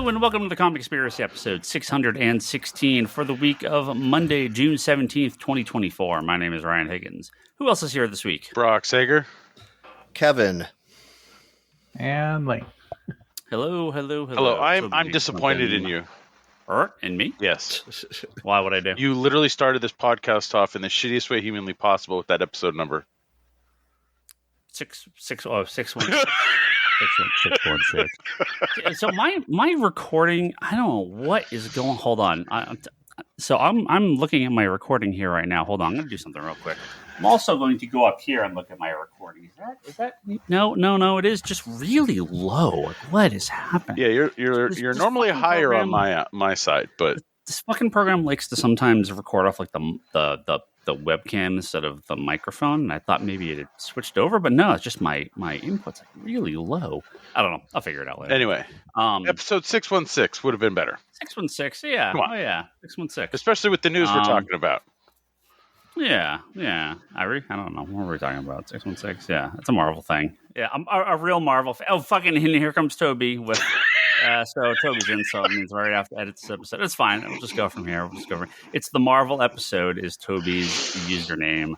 Hello and welcome to the Comic Conspiracy episode 616 for the week of Monday, June 17th, 2024. My name is Ryan Higgins. Who else is here this week? Brock Sager. Kevin. And Lane. Hello. I'm disappointed in you. In me? Yes. Why would I do? You literally started this podcast off in the shittiest way humanly possible with that episode number. 616. So my recording, I don't know what is going. Hold on. I'm looking at my recording here right now. Hold on, I'm going to do something real quick. I'm also going to go up here and look at my recording. Is that no? It is just really low. Like, what is happening? Yeah, you're normally higher program, on my side, but this fucking program likes to sometimes record off like the webcam instead of the microphone. And I thought maybe it had switched over, but no, it's just my input's like really low. I don't know. I'll figure it out later. Anyway, episode 616 would have been better. 616, yeah. Come on. Oh yeah, 616. Especially with the news we're talking about. Yeah. Ivory? I don't know. What were we talking about? 616? Yeah, it's a Marvel thing. Yeah, I'm a real Marvel fan. Oh, fucking, here comes Toby with... so Toby's in, so it means I already have to edit this episode. It's fine. We'll just go from here. It's the Marvel episode is Toby's username.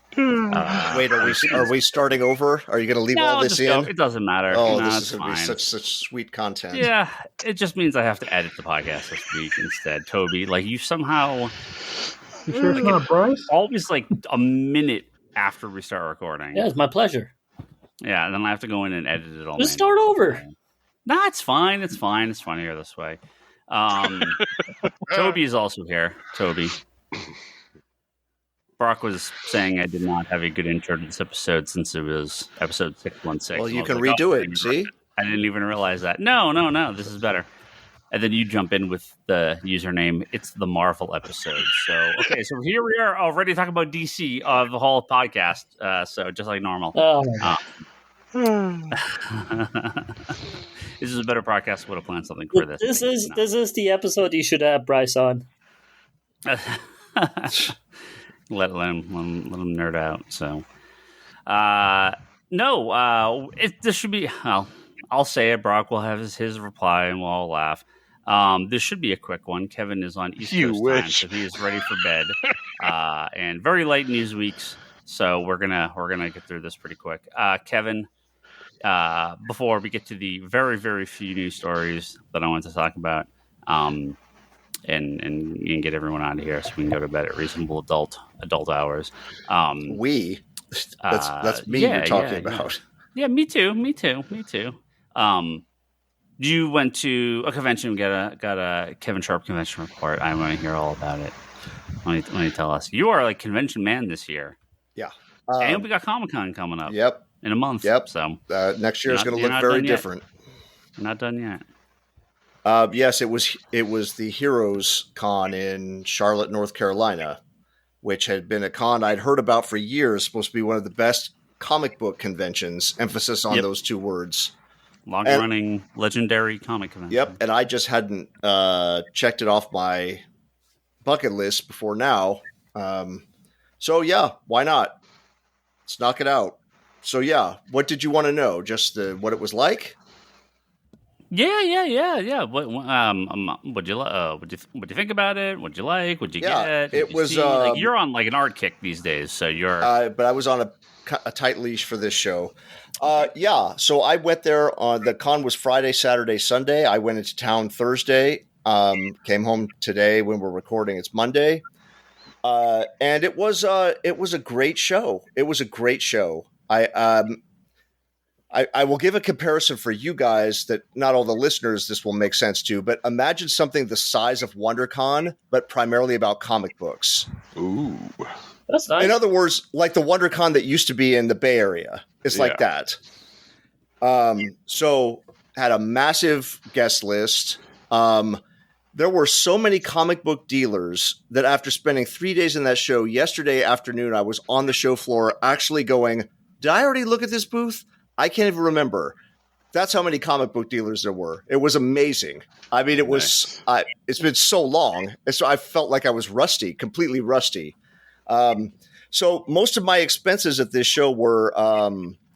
Wait, are we starting over? Are you going to leave all this in? It doesn't matter. Oh, this is going to be such sweet content. Yeah, it just means I have to edit the podcast this week instead. Toby, like you somehow... You sure it's not Bryce? Always like a minute after we start recording. Yeah, it's my pleasure. Yeah, and then I have to go in and edit it all. Let's start over. Nah, it's fine. It's funnier this way. Toby is also here. Toby. Brock was saying I did not have a good intro to this episode since it was episode 616. Well, you can redo it. See? I didn't even realize that. No. This is better. And then you jump in with the username. It's the Marvel episode. So, okay. So here we are already talking about DC of the whole podcast. So just like normal. This is a better podcast. Would have planned something for this. This is the episode you should have Bryce on. let him nerd out. So, this should be. Well, I'll say it. Brock will have his reply, and we'll all laugh. This should be a quick one. Kevin is on East Coast time, so he is ready for bed. And very light news weeks, so we're gonna get through this pretty quick. Kevin. Before we get to the very, very few news stories that I want to talk about, and get everyone out of here so we can go to bed at reasonable adult hours. That's me you're talking about. Yeah, me too. You went to a convention, got a Kevin Sharp convention report. I want to hear all about it. Why don't you tell us? You are like convention man this year. Yeah. And we got Comic-Con coming up. Yep. In a month. Yep. So next year is going to look very different. You're not done yet. Yes, it was the HeroesCon in Charlotte, North Carolina, which had been a con I'd heard about for years. Supposed to be one of the best comic book conventions. Emphasis on those two words. Long-running, legendary comic convention. Yep, and I just hadn't checked it off my bucket list before now. So yeah, why not? Let's knock it out. So yeah, what did you want to know? Just what it was like? Yeah. What'd you think about it? What'd you like? What'd you get? It was. You're on like an art kick these days, so you're. But I was on a tight leash for this show. So I went there. The con was Friday, Saturday, Sunday. I went into town Thursday. Came home today when we're recording. It's Monday. And it was a great show. It was a great show. I will give a comparison for you guys that not all the listeners this will make sense to, but imagine something the size of WonderCon, but primarily about comic books. Ooh. That's nice. In other words, like the WonderCon that used to be in the Bay Area. It's like that. So had a massive guest list. There were so many comic book dealers that after spending 3 days in that show, yesterday afternoon, I was on the show floor actually going, did I already look at this booth? I can't even remember. That's how many comic book dealers there were. It was amazing. I mean, it was, it's been so long. And so I felt like I was rusty, completely rusty. So most of my expenses at this show were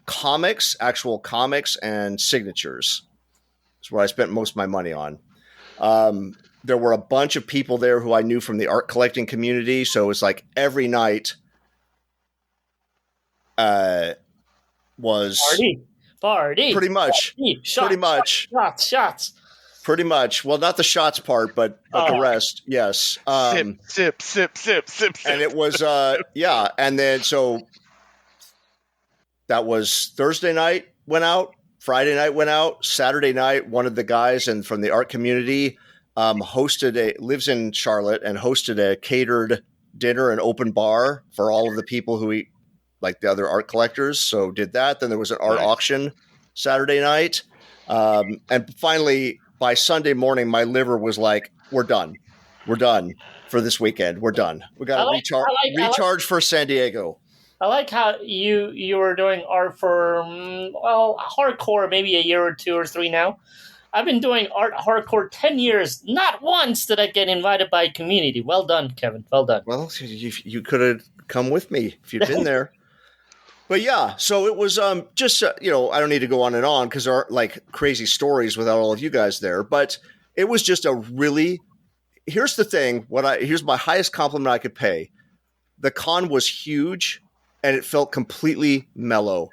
comics, actual comics and signatures. That's what I spent most of my money on. There were a bunch of people there who I knew from the art collecting community. So it was like every night was party. Pretty much. Shots. Pretty much. Well, not the shots part, but the rest. Yes. Sip. And it was, And then so that was Thursday night went out. Friday night went out. Saturday night, one of the guys and from the art community lives in Charlotte and hosted a catered dinner and open bar for all of the people who eat like the other art collectors. So did that. Then there was an art auction Saturday night. And finally, by Sunday morning, my liver was like, we're done for this weekend. We're done. We got to recharge for San Diego. I like how you were doing art for, hardcore maybe a year or 2 or 3 now. I've been doing art hardcore 10 years. Not once did I get invited by a community. Well done, Kevin. Well done. Well, you could have come with me if you'd been there. But yeah, so it was just, I don't need to go on and on because there aren't like crazy stories without all of you guys there. But it was just here's the thing. Here's my highest compliment I could pay. The con was huge and it felt completely mellow.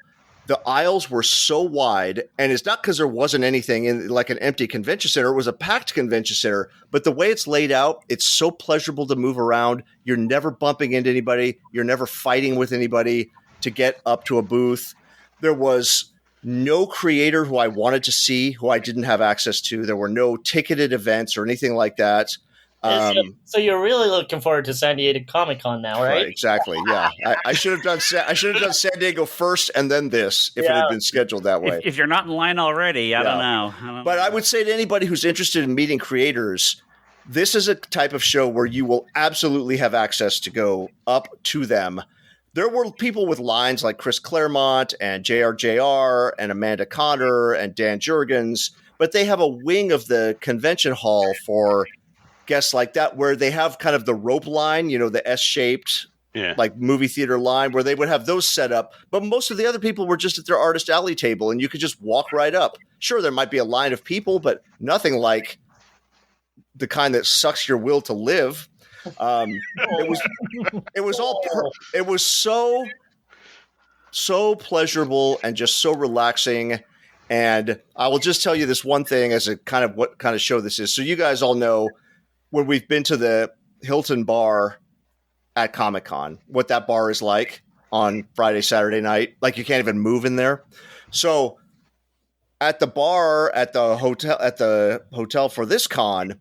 The aisles were so wide, and it's not because there wasn't anything in like an empty convention center. It was a packed convention center, but the way it's laid out, it's so pleasurable to move around. You're never bumping into anybody. You're never fighting with anybody to get up to a booth. There was no creator who I wanted to see who I didn't have access to. There were no ticketed events or anything like that. So you're really looking forward to San Diego Comic-Con now, right? Exactly. Yeah, I should have done San Diego first and then this if it had been scheduled that way. If you're not in line already, I don't know. But I would say to anybody who's interested in meeting creators, this is a type of show where you will absolutely have access to go up to them. There were people with lines like Chris Claremont and JRJR and Amanda Connor and Dan Jurgens, but they have a wing of the convention hall for guests like that where they have kind of the rope line, the S-shaped like movie theater line where they would have those set up. But most of the other people were just at their artist alley table and you could just walk right up. Sure, there might be a line of people, but nothing like the kind that sucks your will to live. It was so pleasurable and just so relaxing. And I will just tell you this one thing as a kind of what kind of show this is. So you guys all know when we've been to the Hilton bar at Comic-Con, what that bar is like on Friday, Saturday night. Like you can't even move in there. So at the bar at the hotel for this con,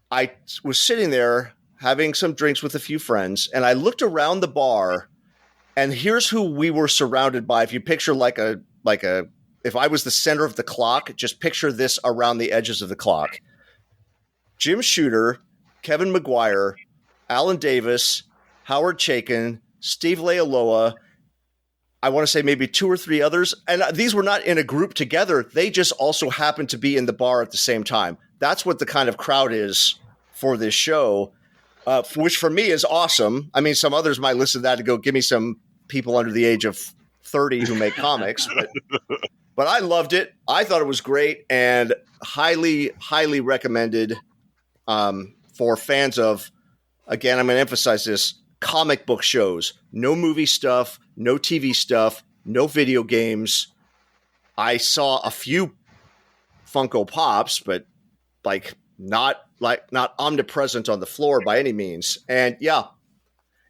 I was sitting there having some drinks with a few friends, and I looked around the bar, and here's who we were surrounded by. If you picture if I was the center of the clock, just picture this around the edges of the clock. Jim Shooter, Kevin McGuire, Alan Davis, Howard Chaykin, Steve Lealoa, I want to say maybe 2 or 3 others. And these were not in a group together. They just also happened to be in the bar at the same time. That's what the kind of crowd is for this show, which for me is awesome. I mean, some others might listen to that and go, give me some people under the age of 30 who make comics. But I loved it. I thought it was great and highly, highly recommended for fans of, again, I'm going to emphasize this, comic book shows. No movie stuff, no TV stuff, no video games. I saw a few Funko Pops, but not omnipresent on the floor by any means. And yeah,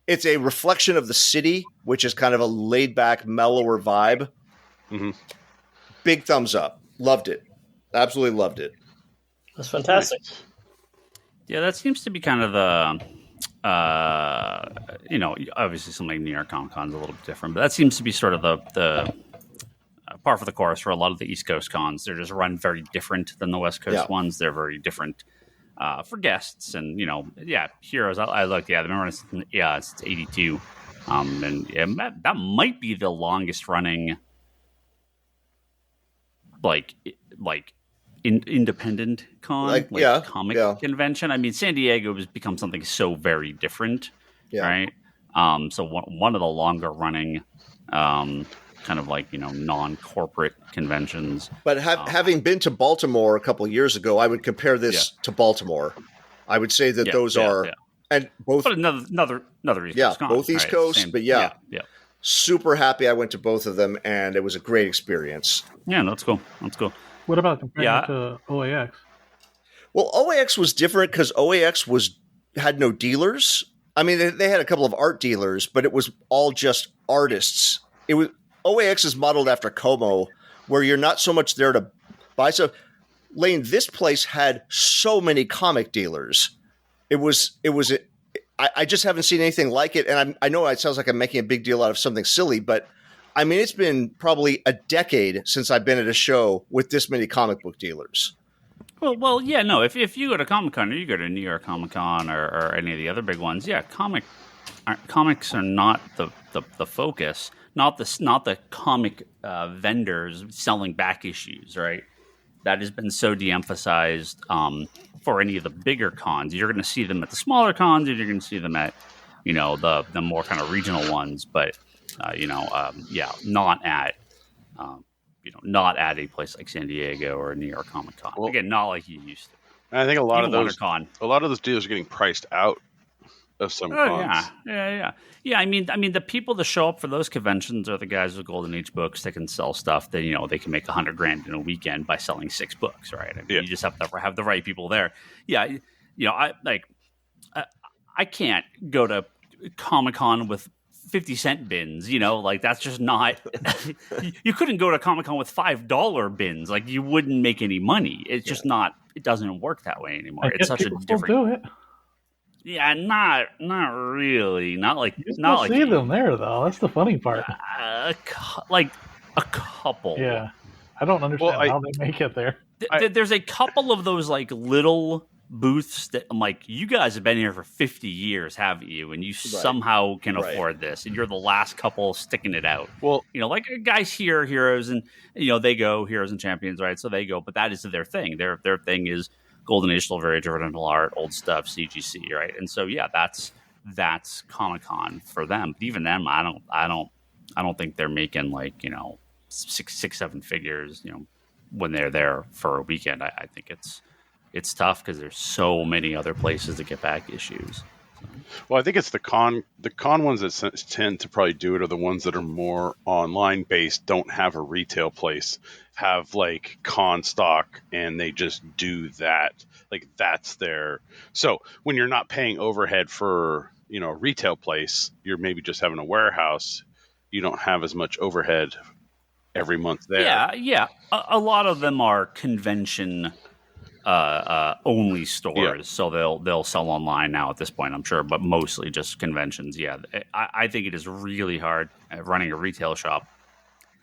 it's a reflection of the city, which is kind of a laid back, mellower vibe. Mm-hmm. Big thumbs up. Loved it. Absolutely loved it. That's fantastic. Yeah, that seems to be kind of the, obviously something like New York Comic Con is a little bit different, but that seems to be sort of the par for the course for a lot of the East Coast cons. They're just run very different than the West Coast ones. They're very different for guests. And, Heroes, I looked, they've been running since 82. And that might be the longest running, independent con, comic convention. I mean, San Diego has become something so very different, right? So one of the longer running kind of like, non-corporate conventions. But having been to Baltimore a couple of years ago, I would compare this to Baltimore. I would say that those are and both. But another East Coast con, both East Coast. Same, but super happy I went to both of them, and it was a great experience. Yeah, that's cool. What about comparing it to OAX? Well, OAX was different because OAX had no dealers. I mean, they had a couple of art dealers, but it was all just artists. OAX is modeled after Como, where you're not so much there to buy stuff. Lane, this place had so many comic dealers. I just haven't seen anything like it. And I know it sounds like I'm making a big deal out of something silly, but I mean, it's been probably a decade since I've been at a show with this many comic book dealers. Well, yeah, no. If you go to Comic-Con or you go to New York Comic-Con or any of the other big ones, comics are not the focus, not the comic vendors selling back issues, right? That has been so de-emphasized for any of the bigger cons. You're going to see them at the smaller cons, and you're going to see them at the more kind of regional ones, but not at a place like San Diego or New York Comic Con. Well, again, not like you used to. And I think a lot of those deals are getting priced out of some cons. Yeah. I mean, the people that show up for those conventions are the guys with Golden Age books that can sell stuff that they can make $100,000 in a weekend by selling 6 books, right? I mean, you just have to have the right people there. Yeah, I can't go to Comic-Con with 50-cent bins, that's just not. You couldn't go to Comic-Con with $5 bins, you wouldn't make any money. It's just not. It doesn't work that way anymore. It's such a different. Do it. Yeah, not really. Not like. You still see them there though. That's the funny part. A couple. Yeah, I don't understand how they make it there. There's a couple of those little booths that I'm like, you guys have been here for 50 years, haven't you? And you somehow can afford this, and you're the last couple sticking it out. Well, guys here, Heroes, and they go Heroes and Champions, right? So they go, but that is their thing. Their thing is Golden Age, Silver Age, original art, old stuff, CGC, right? And so that's Comic-Con for them. But even them, I don't think they're making 6-7 figures, when they're there for a weekend. I think it's tough because there's so many other places to get back issues. Well, I think it's the con ones that tend to probably do it are the ones that are more online based, don't have a retail place, have con stock, and they just do that. That's their. So when you're not paying overhead for a retail place, you're maybe just having a warehouse. You don't have as much overhead every month there. Yeah. A lot of them are convention only stores, so they'll sell online now at this point, I'm sure, but mostly just conventions. Yeah, I think it is really hard running a retail shop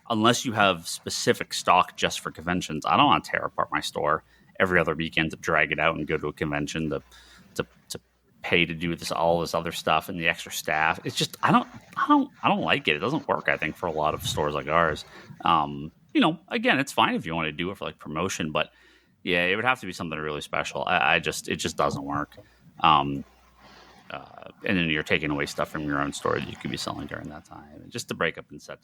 unless you have specific stock just for conventions. I don't want to tear apart my store every other weekend to drag it out and go to a convention to pay to do all this other stuff and the extra staff. It's just I don't like it. It doesn't work, I think, for a lot of stores like ours. Again, it's fine if you want to do it for promotion, but yeah, it would have to be something really special. It just doesn't work. And then you're taking away stuff from your own store that you could be selling during that time. Just to break up and set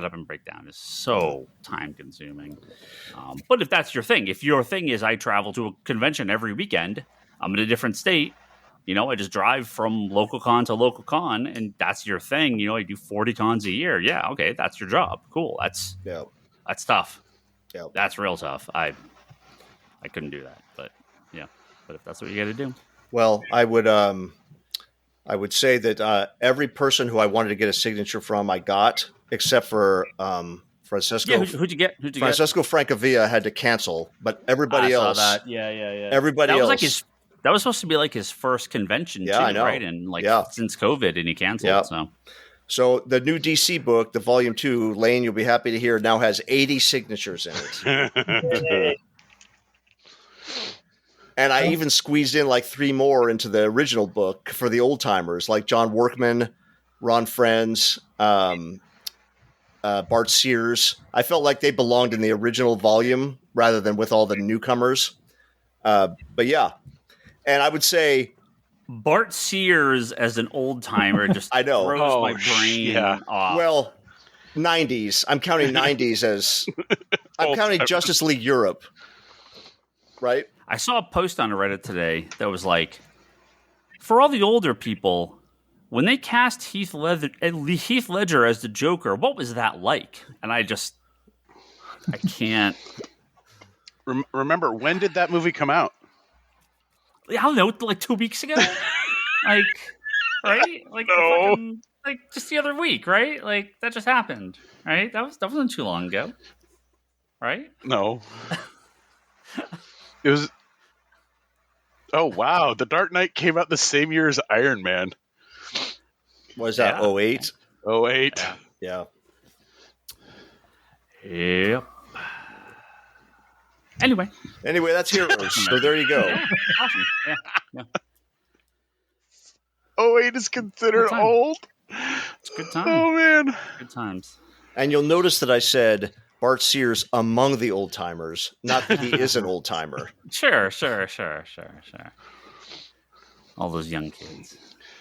up and break down is so time consuming. But if that's your thing, if your thing is I travel to a convention every weekend, I'm in a different state, I just drive from local con to local con, and that's your thing. I do 40 cons a year. Yeah, okay, that's your job. Cool. That's tough. Yeah, that's real tough. I couldn't do that, but if that's what you got to do. Well, I would say that every person who I wanted to get a signature from, I got, except for Francesco. Yeah, who'd you get? Francesco Francavilla had to cancel, but everybody else. Saw that. Yeah. Everybody else. That was supposed to be his first convention, too, I know. right? And since COVID, and he canceled. So the new DC book, the Volume 2, Lane, you'll be happy to hear, now has 80 signatures in it. And I even squeezed in 3 more into the original book for the old timers, like John Workman, Ron Friends, Bart Sears. I felt like they belonged in the original volume rather than with all the newcomers. But yeah, and I would say Bart Sears as an old timer just I know. throws my brain off. Well, 90s. I'm counting 90s as I'm counting Justice League Europe. Right? I saw a post on Reddit today that was like, for all the older people, when they cast Heath Ledger as the Joker, what was that like? And I can't remember, when did that movie come out? I don't know, like 2 weeks ago? Like, right? Like, no. Like just the other week, right? Like that just happened, right? That wasn't too long ago, right? No. It was. Oh wow! The Dark Knight came out the same year as Iron Man. Was that 08? 08. Yeah. Yep. Anyway, that's Heroes. So there you go. Yeah, awesome. Yeah. 08 is considered old. It's a good time. Oh man, good times. And you'll notice that I said Bart Sears among the old timers, not that he is an old timer. Sure. All those young kids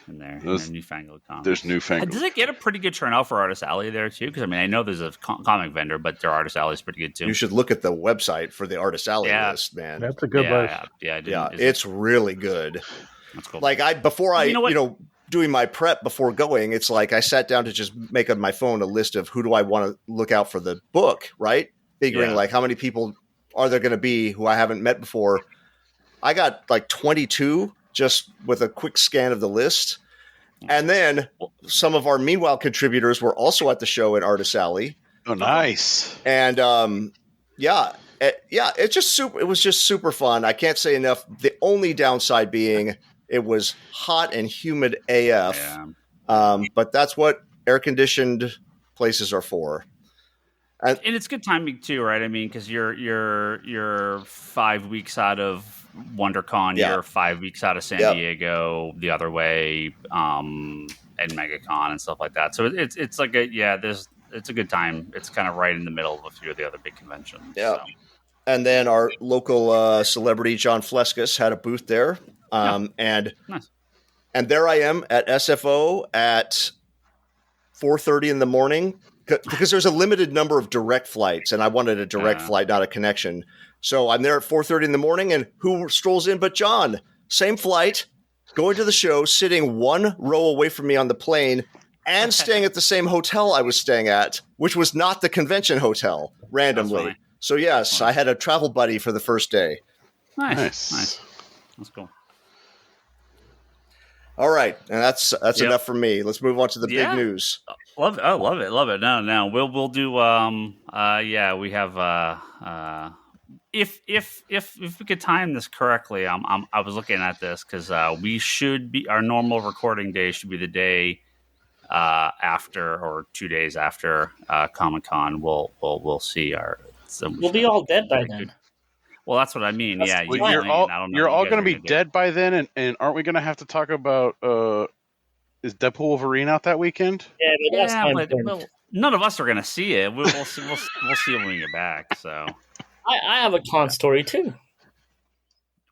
in their newfangled comics. There's newfangled. Does it get a pretty good turnout for Artist Alley there too? Because I mean, I know there's a comic vendor, but their Artist Alley is pretty good too. You should look at the website for the Artist Alley list, man. That's a good list. Yeah, it's really good. That's cool. Like doing my prep before going, it's like I sat down to just make on my phone a list of who do I want to look out for the book, right? Figuring like how many people are there going to be who I haven't met before. I got like 22 just with a quick scan of the list. And then some of our Meanwhile contributors were also at the show at Artist Alley. Oh, nice. And it was just super fun. I can't say enough. The only downside being it was hot and humid AF. Yeah. But that's what air-conditioned places are for. And it's good timing too, right? I mean, because you're 5 weeks out of WonderCon, you're 5 weeks out of San Diego, the other way, and MegaCon and stuff like that. So it's like it's a good time. It's kind of right in the middle of a few of the other big conventions. Yeah. So. And then our local celebrity John Fleskus had a booth there. And there I am at SFO at 4:30 in the morning because there's a limited number of direct flights, and I wanted a direct flight, not a connection. So I'm there at 4:30 in the morning, and who strolls in but John? Same flight, going to the show, sitting one row away from me on the plane, and staying at the same hotel I was staying at, which was not the convention hotel, randomly. So yes, I had a travel buddy for the first day. Nice. That's cool. All right, and that's enough for me. Let's move on to the big news. Love it. No, we'll do. We have. If we could time this correctly, I was looking at this because we should be our normal recording day should be the day after or 2 days after Comic-Con. We'll see our. We'll be all dead by then. Well, that's what I mean. You're all going to be dead by then, and aren't we going to have to talk about is Deadpool Wolverine out that weekend? But none of us are going to see it. We'll see when we get back. So I have a con story too.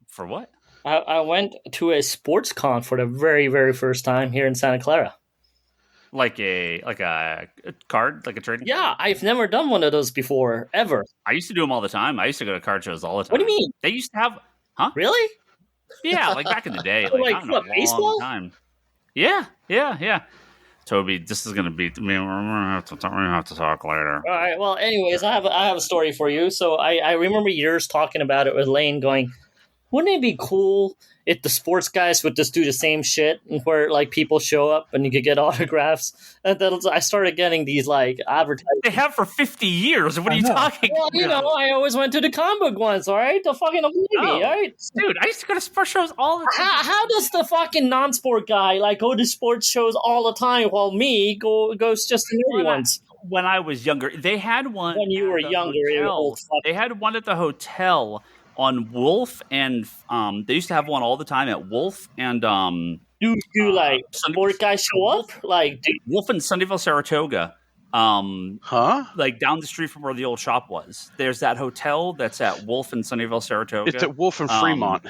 For what? I went to a sports con for the very, very first time here in Santa Clara. Like a card, like a trading. Yeah, I've never done one of those before, ever. I used to do them all the time. I used to go to card shows all the time. What do you mean? They used to have, huh? Really? Yeah, like back in the day. Like what, baseball? Time. Yeah. Toby, this is gonna be. We're gonna have to talk later. All right. Well, anyways, I have a story for you. So I remember years talking about it with Lane, going, "Wouldn't it be cool if the sports guys would just do the same shit, and where like people show up and you could get autographs?" And then I started getting these like advertisements. They have for 50 years. What are you talking about? Well, I always went to the comic book ones. All right, the fucking me, all right, dude. I used to go to sports shows all the time. How does the fucking non-sport guy like go to sports shows all the time while me goes just to the ones? When I was younger, they had one. When you were younger, they had one at the hotel. On Wolf and they used to have one all the time at Wolf and do like sport guys show up like Wolf and Sunnyvale, Saratoga, like down the street from where the old shop was. There's that hotel that's at Wolf and Sunnyvale, Saratoga. It's at Wolf and Fremont.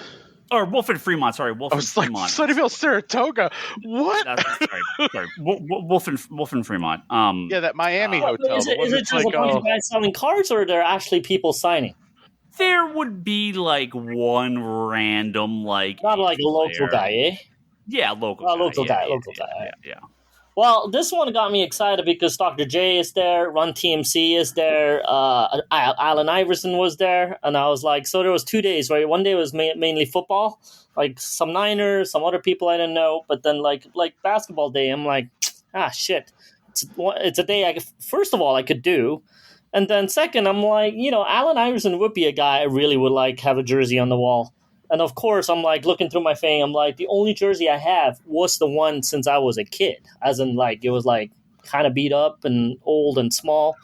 Or Wolf and Fremont. Sorry, Wolf and Fremont. Like Sunnyvale, Saratoga. What? Sorry. Wolf and Fremont. Yeah, that Miami hotel. Is it just a bunch of guys selling cards, or are there actually people signing? There would be like one random not like a local guy, eh? Yeah, local guy. Yeah. Well, this one got me excited because Dr. J is there, Run TMC is there, Allen Iverson was there, and I was like, so there was 2 days, right? One day was mainly football, like some Niners, some other people I didn't know, but then like basketball day, I'm like, shit, it's a day first of all I could do, and then second, I'm like, Allen Iverson would be a guy I really would like have a jersey on the wall. And of course, I'm like looking through my thing. I'm like, the only jersey I have was the one since I was a kid, as in like it was like kind of beat up and old and small.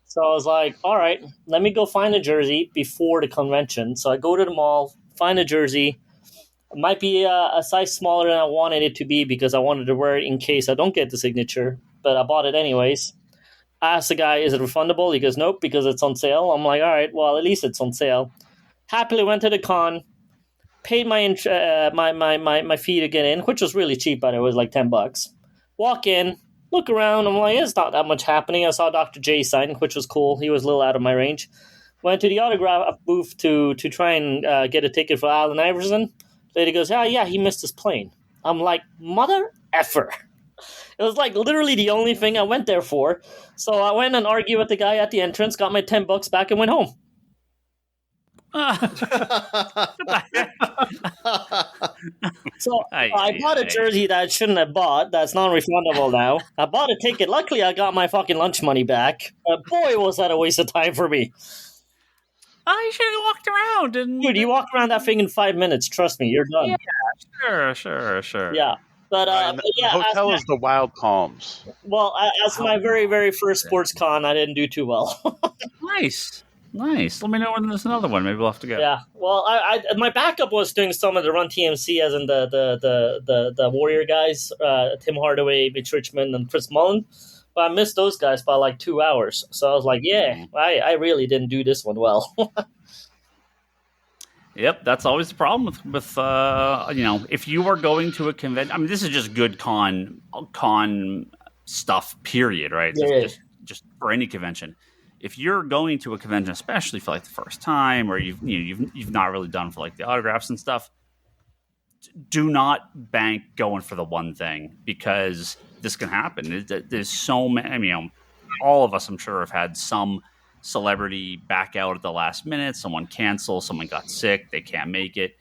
So I was like, all right, let me go find a jersey before the convention. So I go to the mall, find a jersey. It might be a size smaller than I wanted it to be because I wanted to wear it in case I don't get the signature, but I bought it anyways. I asked the guy, is it refundable? He goes, nope, because it's on sale. I'm like, all right, well, at least it's on sale. Happily went to the con. Paid my fee to get in, which was really cheap, but it was like $10. Walk in, look around. I'm like, it's not that much happening. I saw Dr. J sign, which was cool. He was a little out of my range. Went to the autograph booth to try and get a ticket for Allen Iverson. Lady goes, yeah, he missed his plane. I'm like, mother effer. It was like literally the only thing I went there for. So I went and argued with the guy at the entrance, got my $10 back, and went home. So I bought a jersey that I shouldn't have bought. That's non-refundable now. I bought a ticket. Luckily, I got my fucking lunch money back. But boy, was that a waste of time for me. You should have walked around. Dude, you walk around that thing in 5 minutes. Trust me, you're done. Yeah, sure. Yeah. But the hotel is the Wild Palms. Well, as my very, very first sports con, I didn't do too well. Nice. Let me know when there's another one. Maybe we'll have to go. Yeah. Well, I my backup was doing some of the Run TMC, as in the Warrior guys, Tim Hardaway, Mitch Richmond, and Chris Mullen. But I missed those guys by like 2 hours. So I was like, I really didn't do this one well. Yep, that's always the problem with if you are going to a convention. I mean, this is just good con stuff. Period. Right? Yeah. Just for any convention. If you're going to a convention, especially for like the first time, or you've not really done for like the autographs and stuff, do not bank going for the one thing, because this can happen. There's so many. I mean, all of us, I'm sure, have had some celebrity back out at the last minute. Someone cancel. Someone got sick. They can't make it.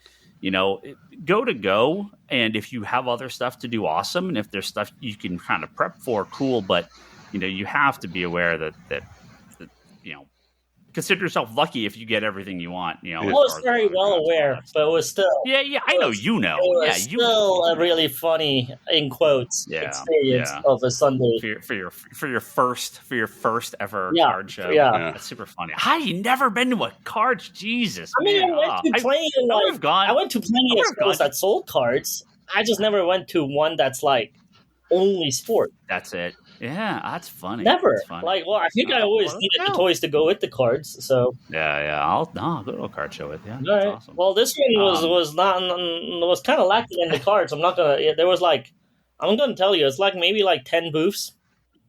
Go, and if you have other stuff to do, awesome. And if there's stuff you can kind of prep for, cool. But you have to be aware that consider yourself lucky if you get everything you want. I was very well aware, but it was still. Yeah, I know you know. It was still a really funny, in quotes, experience of a Sunday for your first ever card show. Yeah, that's super funny. How you never been to a card? Jesus, I mean, I went to plenty of stores that sold cards. I just never went to one that's like only sport. That's it. Yeah, that's funny. Never. That's funny. Like, well, I think I always needed the toys to go with the cards. So I'll go to a card show with you. All right. Awesome. Well, this one was kind of lacking in the cards. I'm not gonna. There was like, I'm gonna tell you, it's like maybe like 10 booths.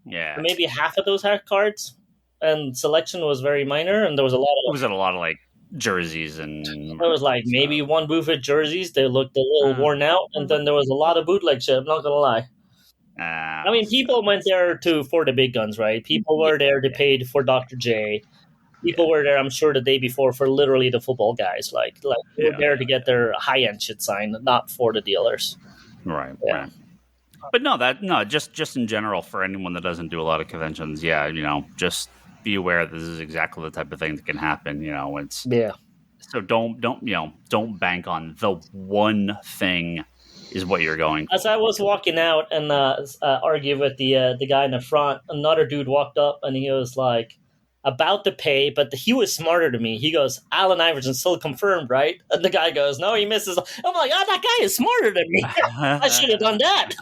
Yeah. And maybe half of those had cards, and selection was very minor. And there was a lot of. Was it a lot of like jerseys and? There was like maybe one booth with jerseys. They looked a little worn out, and then there was a lot of bootleg shit. I'm not gonna lie. I mean, people went there for the big guns, right? People were there to pay for Dr. J. People were there, I'm sure, the day before for literally the football guys. Like they were there to get their high-end shit signed, not for the dealers. Right. Yeah. Right. But just in general, for anyone that doesn't do a lot of conventions, just be aware that this is exactly the type of thing that can happen. So don't bank on the one thing is what you're going for. As I was walking out and argued with the guy in the front, another dude walked up and he was like about to pay, but he was smarter than me. He goes, Allen Iverson still confirmed, right? And the guy goes, no, he misses. I'm like, that guy is smarter than me. I should have done that.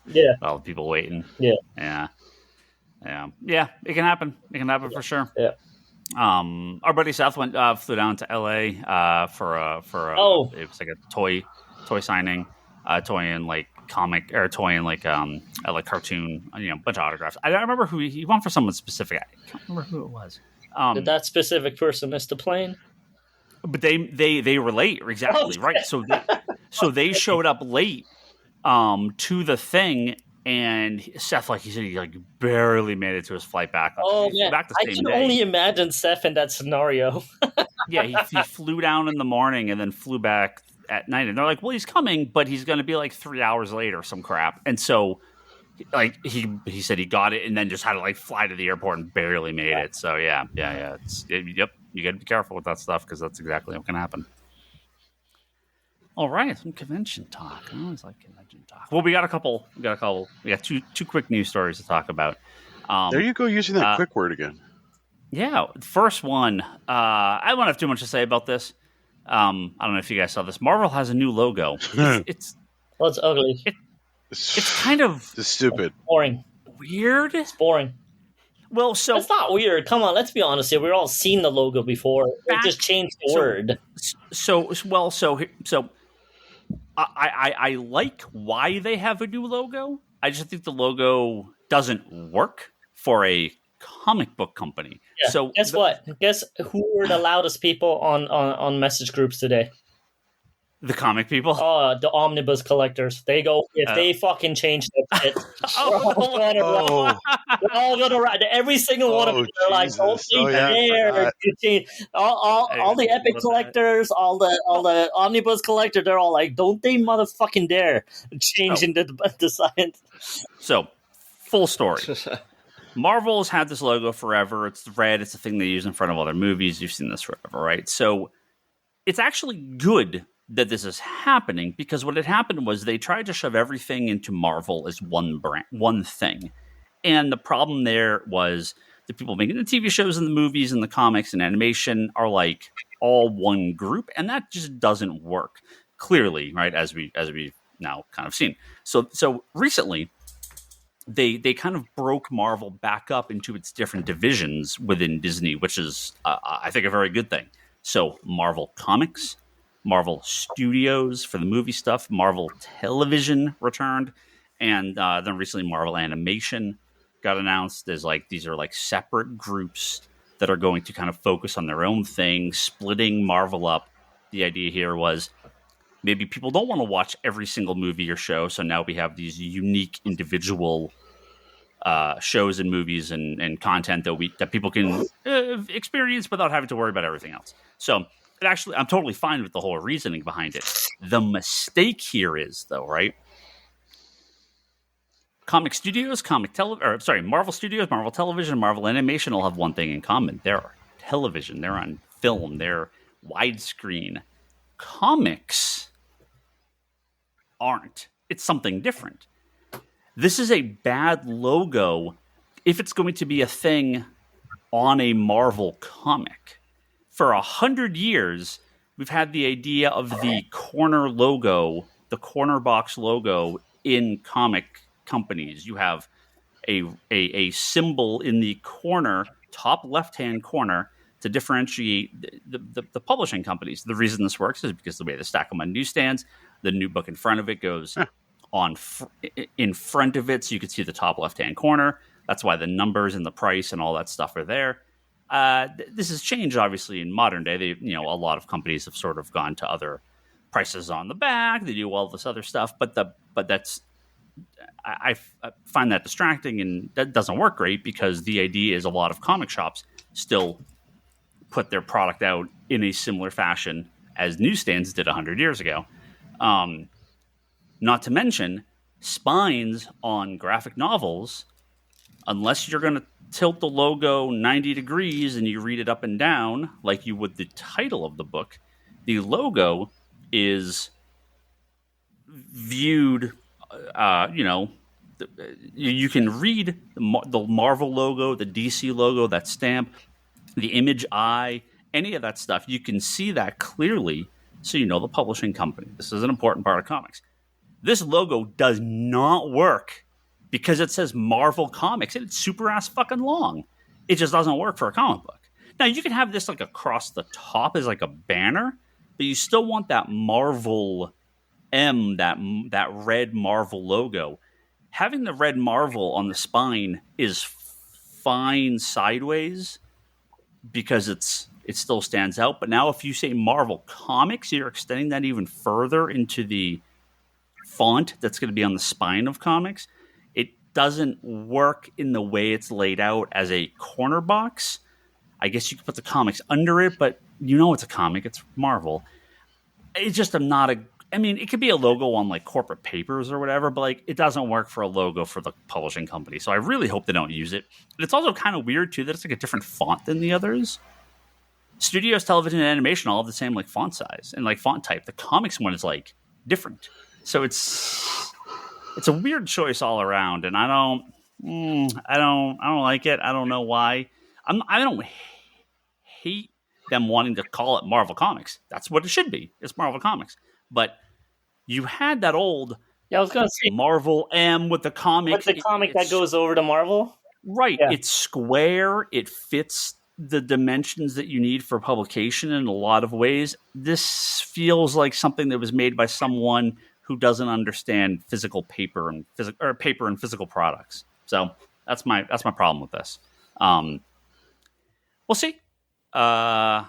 Yeah. All the people waiting. Yeah. Yeah. It can happen. It can happen for sure. Yeah. Our buddy Seth flew down to LA for it was like a toy signing, toy and like comic or toy and like cartoon, bunch of autographs. I don't remember who he went for. Someone specific. I can't remember who it was. Did that specific person miss the plane? But they were late, exactly right. So they showed up late to the thing. And Seth, like he said, he like barely made it to his flight back. Oh man, I can only imagine Seth in that scenario. Yeah, he flew down in the morning and then flew back at night. And they're like, "Well, he's coming, but he's going to be like 3 hours late or some crap." And so, like he said, he got it and then just had to like fly to the airport and barely made it. So yeah. Yep, you got to be careful with that stuff because that's exactly what can happen. All right, some convention talk. I always like convention talk. Well, we got two quick news stories to talk about. There you go, using that quick word again. Yeah, first one. I won't have too much to say about this. I don't know if you guys saw this. Marvel has a new logo. It's ugly. It's kind of it's stupid, boring, weird. It's boring. Well, so it's not weird. Come on, let's be honest here. We've all seen the logo before. They just changed the word. So I like why they have a new logo. I just think the logo doesn't work for a comic book company. Yeah. So what? Guess who were the loudest people on message groups today? The comic people? Oh, the omnibus collectors. They go, if they fucking change that shit. They're all gonna ride. Every single one of them are like, don't think dare. All the epic collectors, all the omnibus collectors, they're all like, don't they motherfucking dare changing the science. So, full story. Marvel's had this logo forever. It's red. It's the thing they use in front of other movies. You've seen this forever, right? So, it's actually good that this is happening because what had happened was they tried to shove everything into Marvel as one brand, one thing. And the problem there was the people making the TV shows and the movies and the comics and animation are like all one group. And that just doesn't work clearly, right? As we've now kind of seen. So recently they kind of broke Marvel back up into its different divisions within Disney, which is, I think, a very good thing. So Marvel Comics, Marvel Studios for the movie stuff, Marvel Television returned, and then recently Marvel Animation got announced as like these are like separate groups that are going to kind of focus on their own thing, splitting Marvel up. The idea here was maybe people don't want to watch every single movie or show, so now we have these unique individual shows and movies and content that people can experience without having to worry about everything else. So actually, I'm totally fine with the whole reasoning behind it. The mistake here is, though, right? Marvel Studios, Marvel Television, Marvel Animation all have one thing in common. They're television. They're on film. They're widescreen. Comics aren't. It's something different. This is a bad logo if it's going to be a thing on a Marvel comic. For 100 years, we've had the idea of the corner logo, the corner box logo in comic companies. You have a symbol in the corner, top left-hand corner, to differentiate the publishing companies. The reason this works is because the way they stack them on newsstands, the new book in front of it goes in front of it, so you can see the top left-hand corner. That's why the numbers and the price and all that stuff are there. This has changed, obviously, in modern day. A lot of companies have sort of gone to other prices on the back. They do all this other stuff, but that's I find that distracting, and that doesn't work great because the idea is a lot of comic shops still put their product out in a similar fashion as newsstands did 100 years ago. Not to mention spines on graphic novels, unless you're going to tilt the logo 90 degrees and you read it up and down like you would the title of the book, the logo is viewed, you can read the Marvel logo, the DC logo, that stamp, the image eye, any of that stuff. You can see that clearly, so you know the publishing company. This is an important part of comics. This logo does not work because it says Marvel Comics and it's super ass fucking long. It just doesn't work for a comic book. Now you can have this like across the top as like a banner, but you still want that Marvel M, that red Marvel logo. Having the red Marvel on the spine is fine sideways because it still stands out. But now if you say Marvel Comics, you're extending that even further into the font that's going to be on the spine of comics. It doesn't work in the way it's laid out as a corner box. I guess you could put the comics under it, but it's a comic. It's Marvel. It's just it could be a logo on like corporate papers or whatever, but like it doesn't work for a logo for the publishing company. So I really hope they don't use it. And it's also kind of weird too that it's like a different font than the others. Studios, television, and animation all have the same like font size and like font type. The comics one is like different. So it's a weird choice all around, and I don't like it. I don't know why. I don't hate them wanting to call it Marvel Comics. That's what it should be. It's Marvel Comics. But you had that old I was going to say Marvel M with the comic. With the comic that goes over to Marvel? Right. Yeah. It's square. It fits the dimensions that you need for publication in a lot of ways. This feels like something that was made by someone who doesn't understand physical paper and physical products. So that's my problem with this. We'll see. I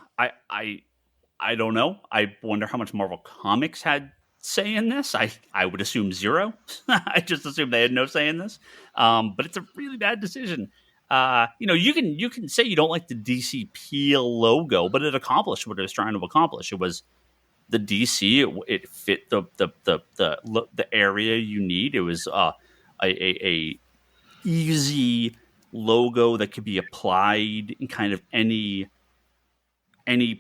don't know. I wonder how much Marvel Comics had say in this. I would assume zero. I just assume they had no say in this. But it's a really bad decision. You can say you don't like the DC Peel logo, but it accomplished what it was trying to accomplish. It was the DC. It fit the area you need. It was a easy logo that could be applied in kind of any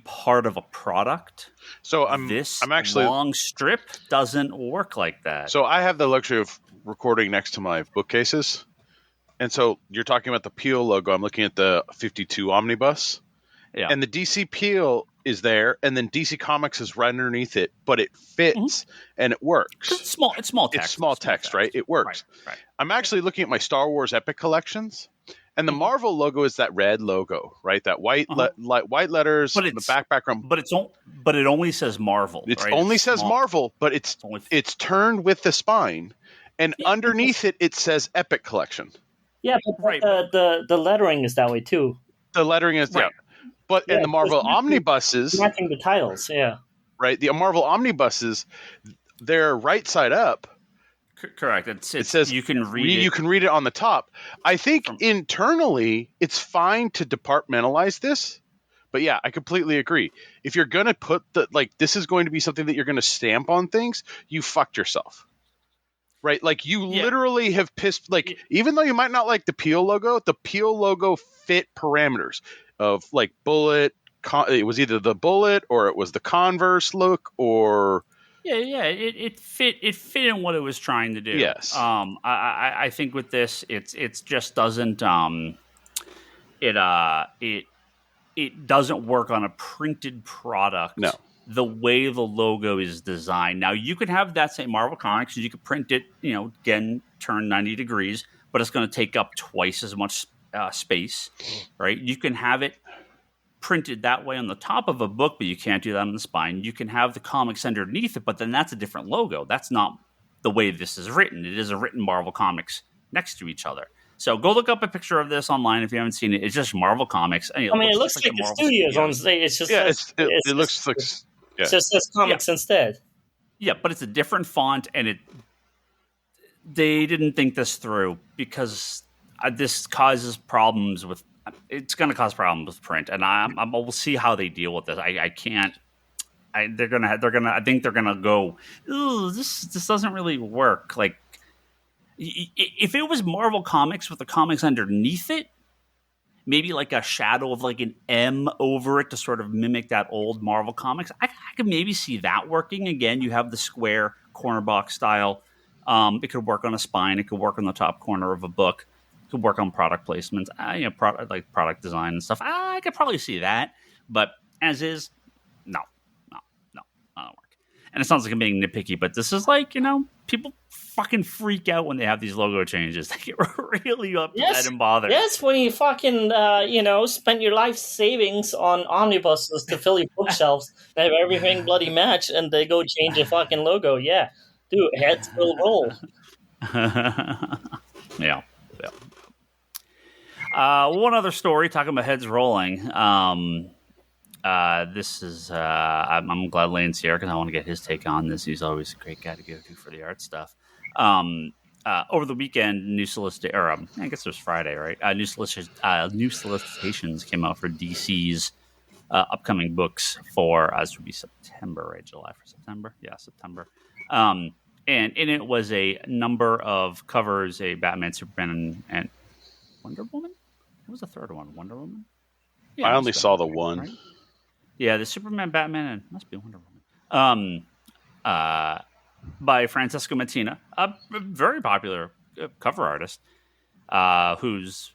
part of a product. So this I'm actually long strip doesn't work like that. So I have the luxury of recording next to my bookcases. And so you're talking about the Peel logo. I'm looking at the 52 Omnibus. Yeah. And the DC Peel is there, and then DC Comics is right underneath it, but it fits and it works. It's small text. It's small text, right? It works. Right. I'm actually looking at my Star Wars Epic collections, and the Marvel logo is that red logo, right? That white white letters, but the background. But it only says Marvel. It only says Marvel, but it's turned with the spine, and underneath it says Epic Collection. Yeah, but the lettering is that way too. The lettering is But in the Marvel omnibuses, matching the titles, right. The Marvel omnibuses, they're right side up. Correct. It says you can read it. You can read it on the top. I think internally, it's fine to departmentalize this. But yeah, I completely agree. If you're going to put this is going to be something that you're going to stamp on things, you fucked yourself. Right? Like you literally have pissed, even though you might not like the Peel logo fit parameters of like Bullet. It was either the Bullet or it was the Converse look or. It fit in what it was trying to do. Yes. I think with this, it just doesn't, it doesn't work on a printed product. No. The way the logo is designed. Now, you could have that same Marvel Comics, and you could print it, again, turn 90 degrees, but it's going to take up twice as much space, right? You can have it printed that way on the top of a book, but you can't do that on the spine. You can have the comics underneath it, but then that's a different logo. That's not the way this is written. It is a written Marvel Comics next to each other. So go look up a picture of this online if you haven't seen it. It's just Marvel Comics. It looks like the studios on stage. It's just it looks like it just says comics instead. Yeah, but it's a different font, and they didn't think this through because this causes problems with. It's going to cause problems with print, and we'll see how they deal with this. I can't. I think they're gonna go. Ooh, this doesn't really work. Like, if it was Marvel Comics with the comics underneath it, maybe like a shadow of like an M over it to sort of mimic that old Marvel Comics. I could maybe see that working. Again, you have the square corner box style. It could work on a spine. It could work on the top corner of a book. It could work on product placements. Product design and stuff. I could probably see that. But as is, no, not work. and it sounds like I'm being nitpicky, but this is like, people fucking freak out when they have these logo changes. They get really upset and bothered. Yes, when you fucking, spend your life savings on omnibuses to fill your bookshelves, they have everything bloody match, and they go change a fucking logo. Yeah. Dude, heads will roll. Yeah. One other story, talking about heads rolling. This is, I'm glad Lane's here because I want to get his take on this. He's always a great guy to go to for the art stuff. Over the weekend, I guess it was Friday, right? New solicitations came out for DC's upcoming books for, this would be September, right? July for September? Yeah, September. And in it was a number of covers, a Batman, Superman, and Wonder Woman? What was the third one? Wonder Woman? Yeah, I only saw the one. Right? Yeah, the Superman, Batman, and must be Wonder Woman. By Francesco Mattina, a very popular cover artist, who's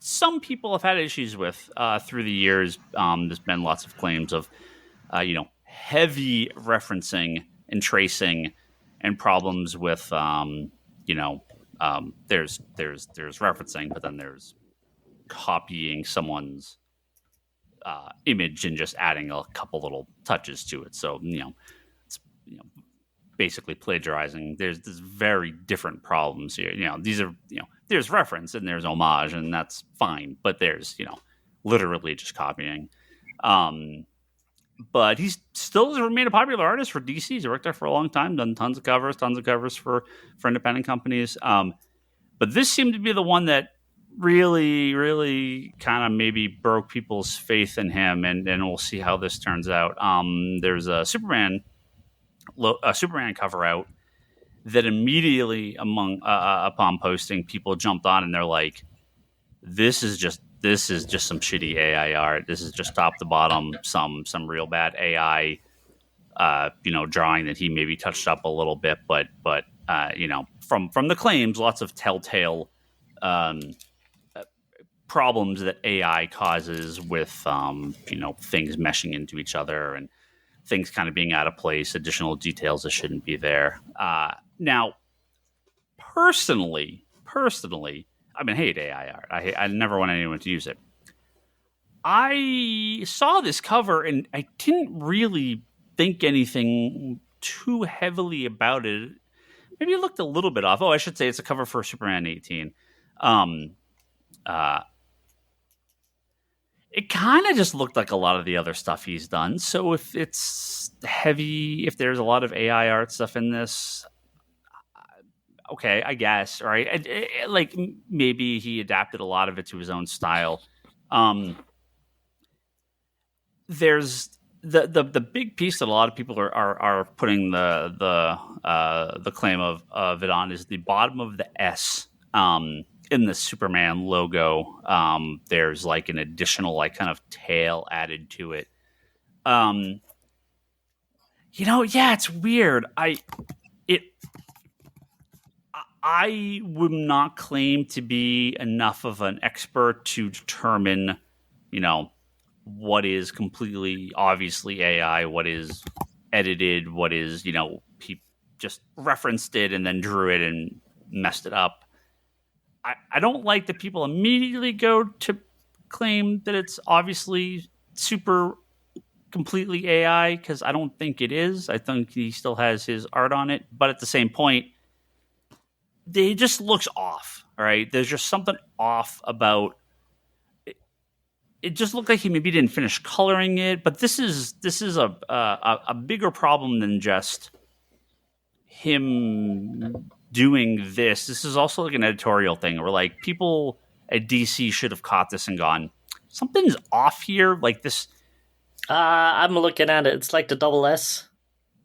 some people have had issues with through the years. There's been lots of claims of, heavy referencing and tracing, and problems with, there's referencing, but then there's copying someone's image and just adding a couple little touches to it. So, it's basically plagiarizing. There's very different problems here. These are, there's reference and there's homage, and that's fine. But there's, literally just copying. But he's still has remained a popular artist for DC. He's worked there for a long time, done tons of covers for independent companies. But this seemed to be the one that really, really kind of maybe broke people's faith in him, and we'll see how this turns out. There's a Superman cover out that immediately upon posting, people jumped on and they're like, this is just some shitty AI art. This is just top to bottom some real bad AI drawing that he maybe touched up a little bit, but from the claims, lots of telltale problems that AI causes with things meshing into each other and things kind of being out of place, additional details that shouldn't be there. Now, personally, I hate AI art. I never want anyone to use it. I saw this cover and I didn't really think anything too heavily about it. Maybe it looked a little bit off. Oh, I should say it's a cover for Superman 18. It kind of just looked like a lot of the other stuff he's done. So if it's heavy, if there's a lot of AI art stuff in this, okay, I guess, right? Like maybe he adapted a lot of it to his own style. There's the big piece that a lot of people are putting the claim of it on is the bottom of the S. In the Superman logo, there's like an additional like kind of tail added to it. It's weird. I would not claim to be enough of an expert to determine, what is completely obviously AI, what is edited, what is, he just referenced it and then drew it and messed it up. I don't like that people immediately go to claim that it's obviously super completely AI, because I don't think it is. I think he still has his art on it. But at the same point, it just looks off, right? There's just something off about it. It just looked like he maybe didn't finish coloring it. But this is a bigger problem than just him doing this. This is also like an editorial thing where like people at DC should have caught this and gone, something's off here. Like this. I'm looking at it. It's like the double S.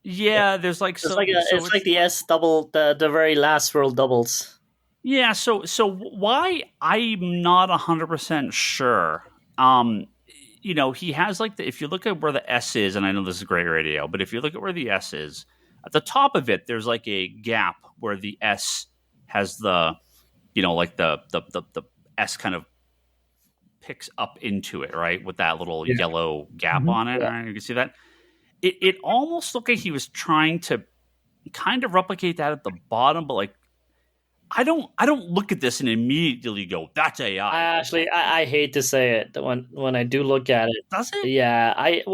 Yeah, there's like it's like the S double, the very last roll doubles. Yeah, so why I'm not 100% sure. He has like if you look at where the S is, and I know this is great radio, but if you look at where the S is, at the top of it, there's like a gap where the S has the, like the S kind of picks up into it, right? With that little yellow gap on it. Right? You can see that. it almost looked like he was trying to kind of replicate that at the bottom, but like I don't look at this and immediately go, that's AI. I hate to say it when I do look at it. Does it? Yeah, it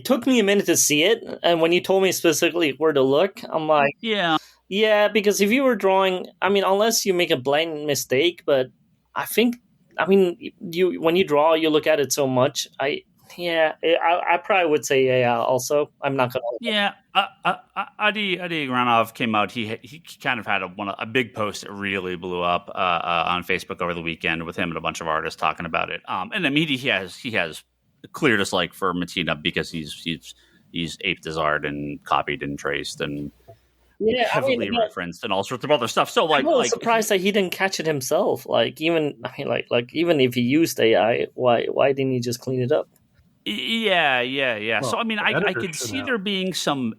took me a minute to see it, and when you told me specifically where to look, I'm like, yeah, because if you were drawing, I mean, unless you make a blatant mistake, but when you draw, you look at it so much. I probably would say AI also. I'm not gonna. Yeah, Adi Granov came out. He kind of had a big post that really blew up on Facebook over the weekend with him and a bunch of artists talking about it. And I mean, he has clear dislike for Mattina because he's aped his art and copied and traced and heavily referenced and all sorts of other stuff. So like, I'm surprised that he didn't catch it himself. Like even if he used AI, why didn't he just clean it up? Yeah. Well, so I mean, I could see there being some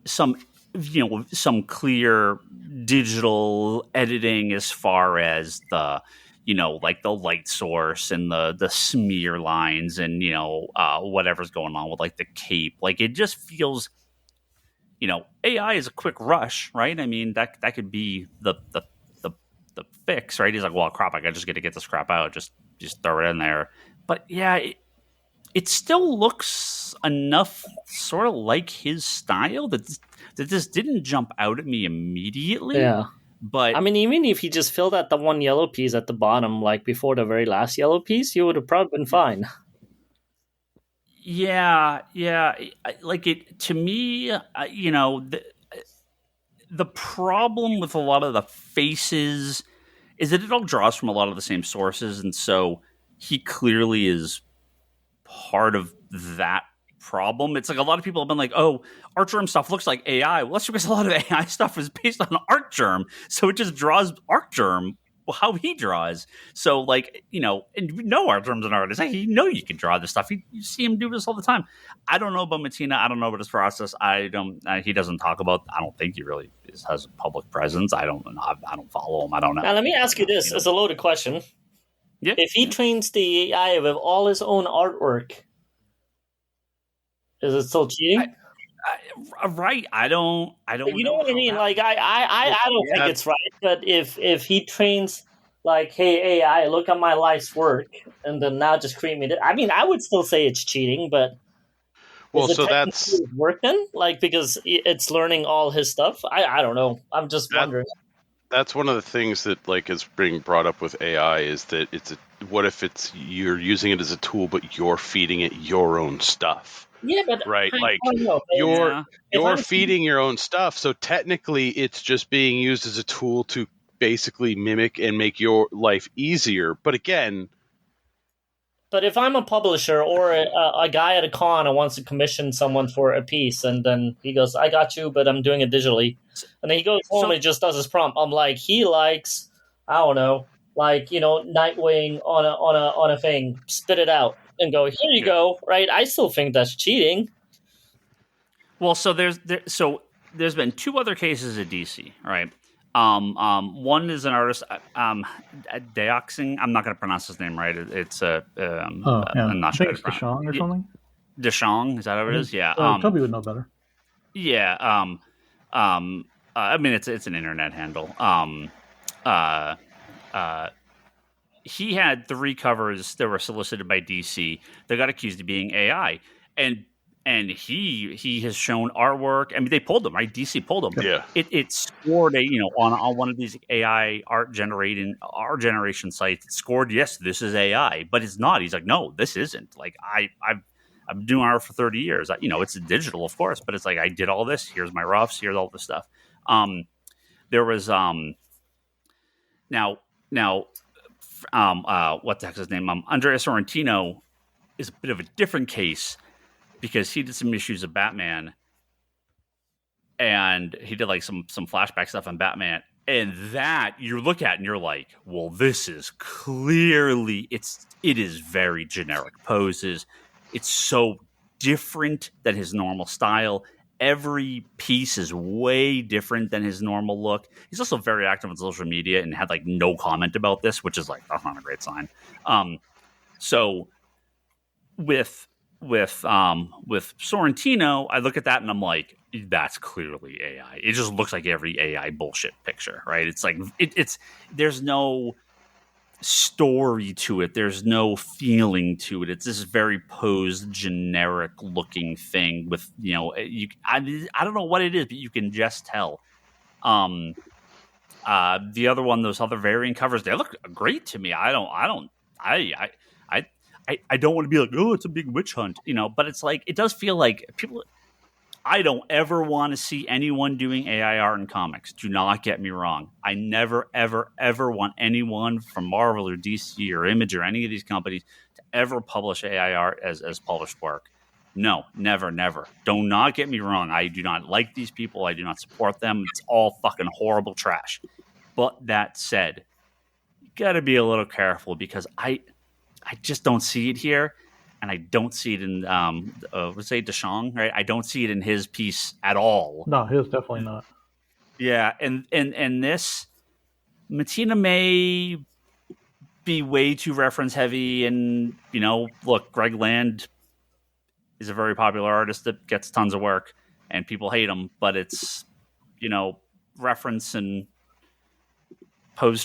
clear digital editing as far as the like the light source and the smear lines and whatever's going on with like the cape. Like it just feels, AI is a quick rush, right? I mean that could be the fix, right? He's like, well, crap, I just got to get this crap out, just throw it in there. But yeah. It still looks enough sort of like his style that this didn't jump out at me immediately. Yeah. But I mean, even if he just filled out the one yellow piece at the bottom, like before the very last yellow piece, you would have probably been fine. Yeah. Like it, to me, the problem with a lot of the faces is that it all draws from a lot of the same sources. And so he clearly is part of that problem. It's like a lot of people have been like, oh, ArtGerm stuff looks like AI. Well, that's because a lot of AI stuff is based on ArtGerm. So it just draws ArtGerm how he draws. So like, and ArtGerm's an artist. You can draw this stuff. You see him do this all the time. I don't know about Mattina. I don't know about his process. He doesn't talk about, I don't think he really has a public presence. I don't follow him. I don't know. Now let me ask you this as a loaded question. Yeah. If he trains the AI with all his own artwork, is it still cheating? Right. I don't. You know what I mean? Like I don't think it's right. But if he trains like, hey AI, look at my life's work, and then now just create me. I mean, I would still say it's cheating, but that's work then, like because it's learning all his stuff. I don't know. I'm just wondering. That's one of the things that like is being brought up with AI is that what if you're using it as a tool, but you're feeding it your own stuff? Yeah, but right, like you're feeding your own stuff. So technically, it's just being used as a tool to basically mimic and make your life easier. But again. But if I'm a publisher or a guy at a con and wants to commission someone for a piece, and then he goes, "I got you, but I'm doing it digitally," and then he goes home and he just does his prompt. I'm like, he likes, I don't know, like Nightwing on a thing. Spit it out and go, here you go. Right? I still think that's cheating. Well, so there's been two other cases at DC, right? One is an artist, Deoxing. I'm not going to pronounce his name right. It's I'm not sure. It's Deshong or something. Deshong, is that what it is? Yeah. Toby would know better. Yeah. I mean, it's an internet handle. He had 3 covers that were solicited by DC. They got accused of being AI, and he has shown artwork. I mean, they pulled him, right? DC pulled him. Yeah. It scored on one of these AI art generation sites. It scored, yes, this is AI, but it's not. He's like, no, this isn't. Like I've been doing art for 30 years. It's digital, of course, but it's like I did all this. Here's my roughs. Here's all this stuff. There was now what the heck's his name? Andrea Sorrentino is a bit of a different case, because he did some issues of Batman, and he did like some flashback stuff on Batman, and that you look at and you're like, well, this is clearly it is very generic poses. It's so different than his normal style. Every piece is way different than his normal look. He's also very active on social media and had like no comment about this, which is like, that's not a great sign. So with Sorrentino, I look at that and I'm like, that's clearly AI. It just looks like every AI bullshit picture, right? It's like it's there's no story to it. There's no feeling to it. It's this very posed, generic looking thing with I don't know what it is, but you can just tell. The other one, those other variant covers, they look great to me. I don't want to be like, oh, it's a big witch hunt, but it's like, it does feel like people, I don't ever want to see anyone doing AI art in comics. Do not get me wrong. I never, ever, ever want anyone from Marvel or DC or Image or any of these companies to ever publish AI art as published work. No, never, never. Do not get me wrong. I do not like these people. I do not support them. It's all fucking horrible trash. But that said, you got to be a little careful because I just don't see it here. And I don't see it in, let's say Deschamps, right? I don't see it in his piece at all. No, his definitely not. Yeah, and this, Mattina may be way too reference heavy. And, look, Greg Land is a very popular artist that gets tons of work and people hate him. But it's, reference and pose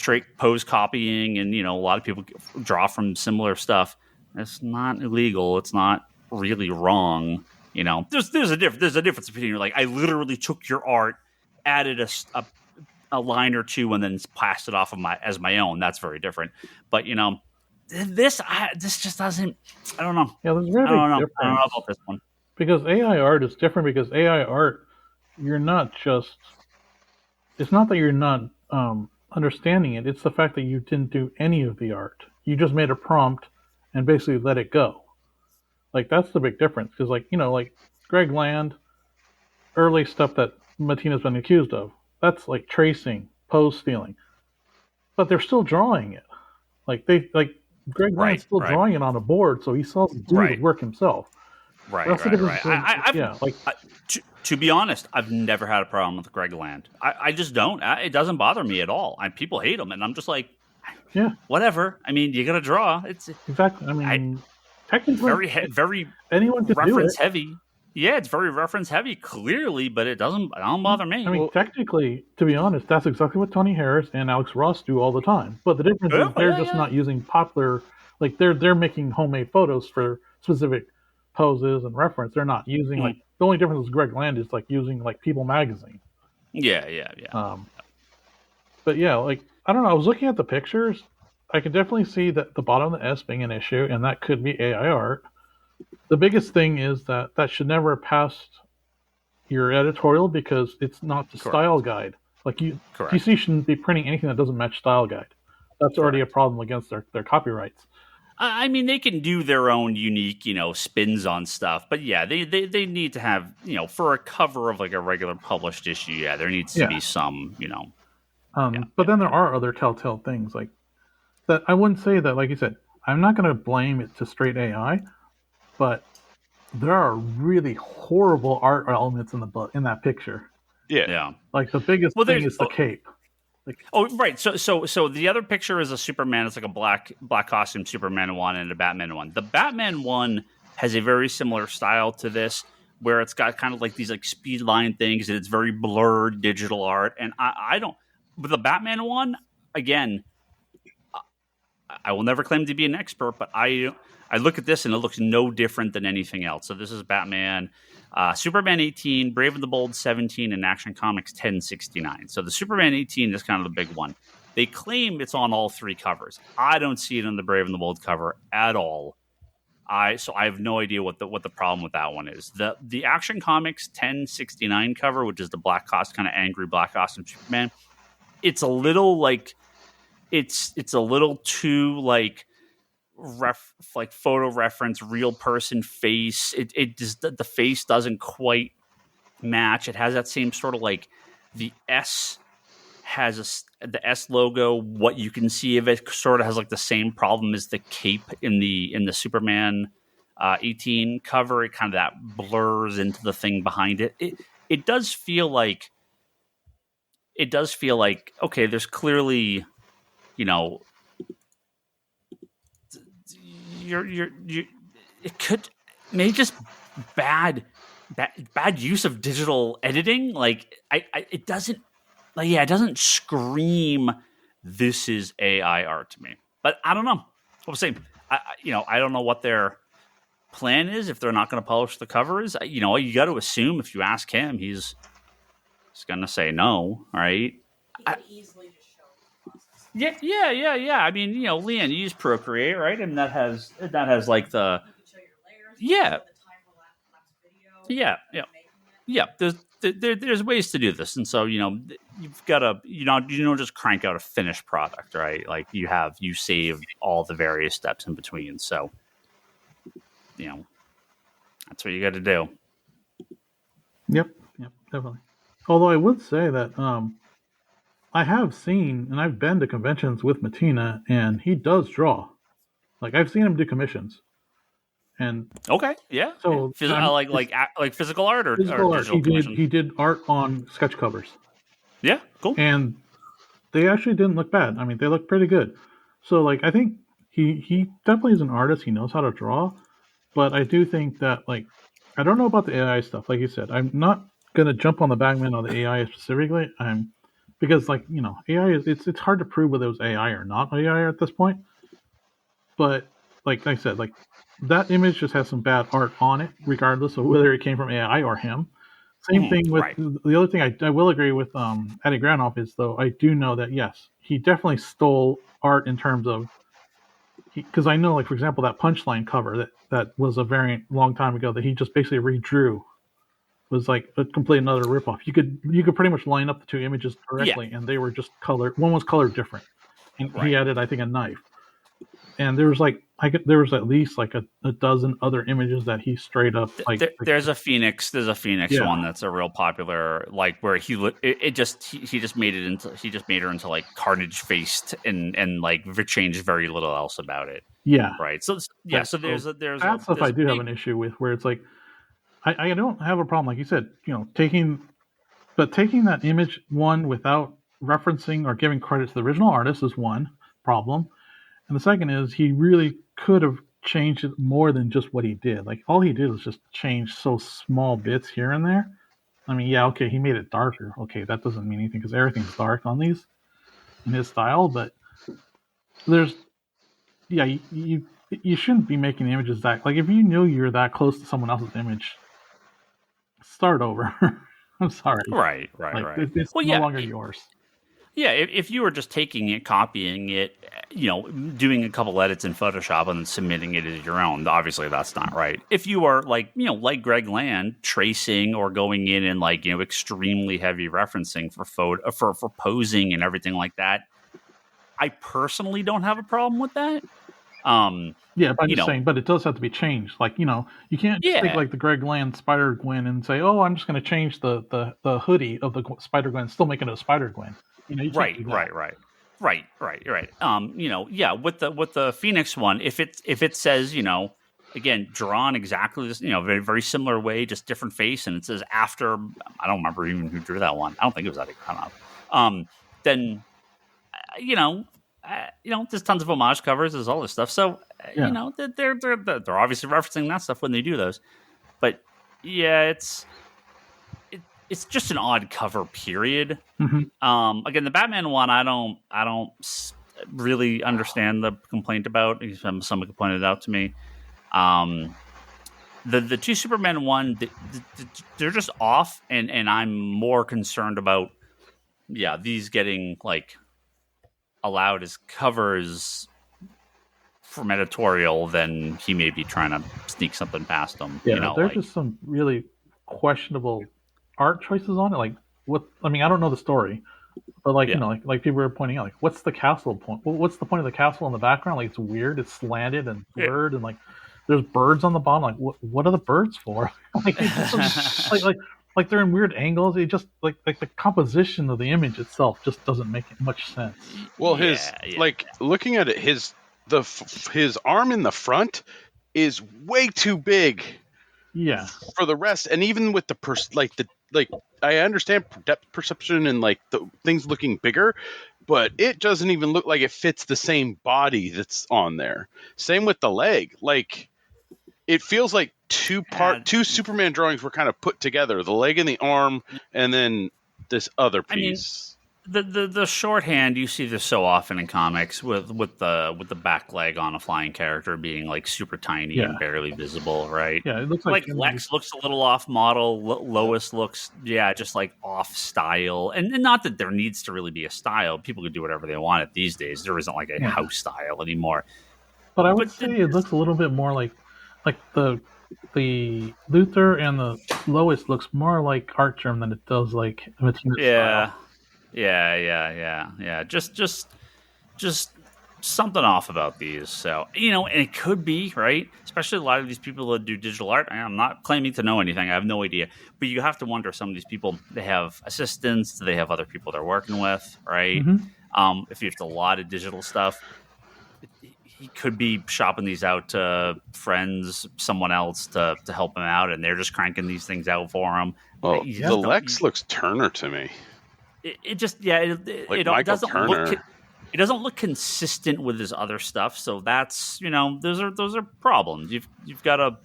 copying. And, a lot of people draw from similar stuff. It's not illegal. It's not really wrong. There's a difference between you're like, I literally took your art, added a line or two, and then passed it off as my own. That's very different. But this just doesn't. I don't know. Yeah, there's really I don't know about this one because AI art is different. Because AI art, you're not just. It's not that you're not understanding it. It's the fact that you didn't do any of the art. You just made a prompt and basically let it go. Like, that's the big difference. Because, like Greg Land, early stuff that Mattina's been accused of, that's like tracing, pose stealing. But they're still drawing it. Greg Land's still drawing it on a board, so he still has to do the work himself. Right. To be honest, I've never had a problem with Greg Land. I just don't. It doesn't bother me at all. People hate him, and I'm just like, yeah, whatever. I mean, you got to draw. It's exactly. I mean, technically, very anyone could reference do it. heavy. Yeah, it's very reference heavy, clearly, but it don't bother me. I mean, technically, to be honest, that's exactly what Tony Harris and Alex Ross do all the time. But the difference is they're just not using popular, like they're making homemade photos for specific poses and reference. They're not using the only difference is Greg Land is like using like People magazine. Yeah. But yeah, I don't know. I was looking at the pictures. I could definitely see that the bottom of the S being an issue, and that could be AI art. The biggest thing is that should never pass your editorial because it's not the style guide. DC shouldn't be printing anything that doesn't match style guide. That's already a problem against their copyrights. I mean, they can do their own unique, spins on stuff. But yeah, they need to have, for a cover of like a regular published issue, yeah, there needs to be some, But then there are other telltale things like that. I wouldn't say that, like you said, I'm not going to blame it to straight AI, but there are really horrible art elements in that picture. Yeah. Like the biggest thing is the cape. Right. So the other picture is a Superman. It's like a black costume Superman one and a Batman one. The Batman one has a very similar style to this, where it's got kind of like these like speed line things, and it's very blurred digital art. And I don't. But the Batman one, again, I will never claim to be an expert, but I look at this and it looks no different than anything else. So this is Batman. Superman 18, Brave and the Bold 17, and Action Comics 1069. So the Superman 18 is kind of the big one. They claim it's on all three covers. I don't see it on the Brave and the Bold cover at all. So I have no idea what the problem with that one is. The Action Comics 1069 cover, which is the black costume, kind of angry black costume Superman, it's a little like it's a little too like photo reference, real person face. It just, the face doesn't quite match. It has that same sort of like the S has the S logo. What you can see of it sort of has like the same problem as the cape in the Superman 18 cover. It kind of that blurs into the thing behind it. It does feel like okay, there's clearly, maybe just bad use of digital editing. Like it doesn't scream this is AI art to me. But I don't know. We'll see. I don't know what their plan is if they're not going to publish the covers. You got to assume if you ask him, he's going to say no, right? He could easily just show the process. Yeah. I mean, Leanne, you use Procreate, right? And that has like the You can show your layers. You can show the time-lapse video. Yeah. There's ways to do this, and so you've got to you don't just crank out a finished product, right? Like you save all the various steps in between. So that's what you got to do. Yep, definitely. Although I would say that I have seen and I've been to conventions with Mattina, and he does draw. Like I've seen him do commissions. And okay, yeah. So like physical art or physical art. digital commission? He did art on sketch covers. Yeah, cool. And they actually didn't look bad. I mean, they look pretty good. So like I think he definitely is an artist. He knows how to draw. But I do think that I don't know about the AI stuff. Like you said, I'm not gonna jump on the bandwagon on the AI specifically. Because AI is it's hard to prove whether it was AI or not AI at this point. But like I said, that image just has some bad art on it, regardless of whether it came from AI or him. Same thing with the other thing I will agree with Eddie Granoff is, though, I do know that, yes, he definitely stole art in terms of, because I know, for example, that Punchline cover that was a variant long time ago that he just basically redrew was a complete another ripoff. You could pretty much line up the two images directly, and they were just colored. One was colored different, and he added, I think, a knife. And there was there was at least a dozen other images that he straight up there's a Phoenix one that's a real popular where he just made her into Carnage faced and changed very little else about it. Yeah. Right. So there's that stuff I do have an issue with, where it's I don't have a problem, like you said, taking that image one without referencing or giving credit to the original artist is one problem. And the second is he really could have changed it more than just what he did. All he did was just change so small bits here and there. I mean, yeah, okay, he made it darker. Okay, that doesn't mean anything because everything's dark on these in his style. But you shouldn't be making images that if you knew you're that close to someone else's image, start over. I'm sorry. Right. It's no longer yours. Yeah, if you were just taking it, copying it, doing a couple edits in Photoshop and then submitting it as your own, obviously that's not right. If you are like Greg Land, tracing or going in and extremely heavy referencing for posing and everything like that, I personally don't have a problem with that. Yeah, but I'm just saying, but it does have to be changed. You can't just take the Greg Land Spider-Gwen and say, oh, I'm just going to change the hoodie of the Spider-Gwen, still make it a Spider-Gwen. Right. With the Phoenix one, if it says, again, drawn exactly this, very, very similar way, just different face, and it says after, I don't remember even who drew that one. I don't think it was Eddie Granoff. Then, there's tons of homage covers, there's all this stuff. So, they're obviously referencing that stuff when they do those. But yeah, it's just an odd cover, period. Mm-hmm. Again, the Batman one, I don't really understand the complaint about. Somebody pointed it out to me. The two Superman one, they're just off, and I'm more concerned about these getting allowed as covers from editorial than he may be trying to sneak something past them. Yeah, there's just some really questionable art choices on it. I don't know the story, but people are pointing out, what's the castle point? Well, what's the point of the castle in the background? It's weird, it's slanted and blurred, and there's birds on the bottom. What are the birds for? They're in weird angles. It just the composition of the image itself just doesn't make much sense. Well, looking at it, his arm in the front is way too big. Yeah. For the rest, and even with I understand depth perception and the things looking bigger, but it doesn't even look like it fits the same body that's on there. Same with the leg. it feels like two Superman drawings were kind of put together, the leg and the arm, and then this other piece. The shorthand, you see this so often in comics with the back leg on a flying character being like super tiny and barely visible, right? Yeah, it looks like Lex looks a little off model. Lois looks just like off style, and not that there needs to really be a style. People can do whatever they want these days. There isn't like a house style anymore. But I would say it looks a little bit more like the Luthor and the Lois looks more like Artgerm than it does like Mattina style. Yeah. Just something off about these. So, and it could be, right? Especially a lot of these people that do digital art. I'm not claiming to know anything. I have no idea. But you have to wonder, some of these people, they have assistants. Do they have other people they're working with, right? Mm-hmm. If you have a lot of digital stuff, he could be shopping these out to friends, someone else to help him out, and they're just cranking these things out for him. Well, the Lex looks Turner to me. It doesn't look consistent with his other stuff, so that's those are problems. You've got to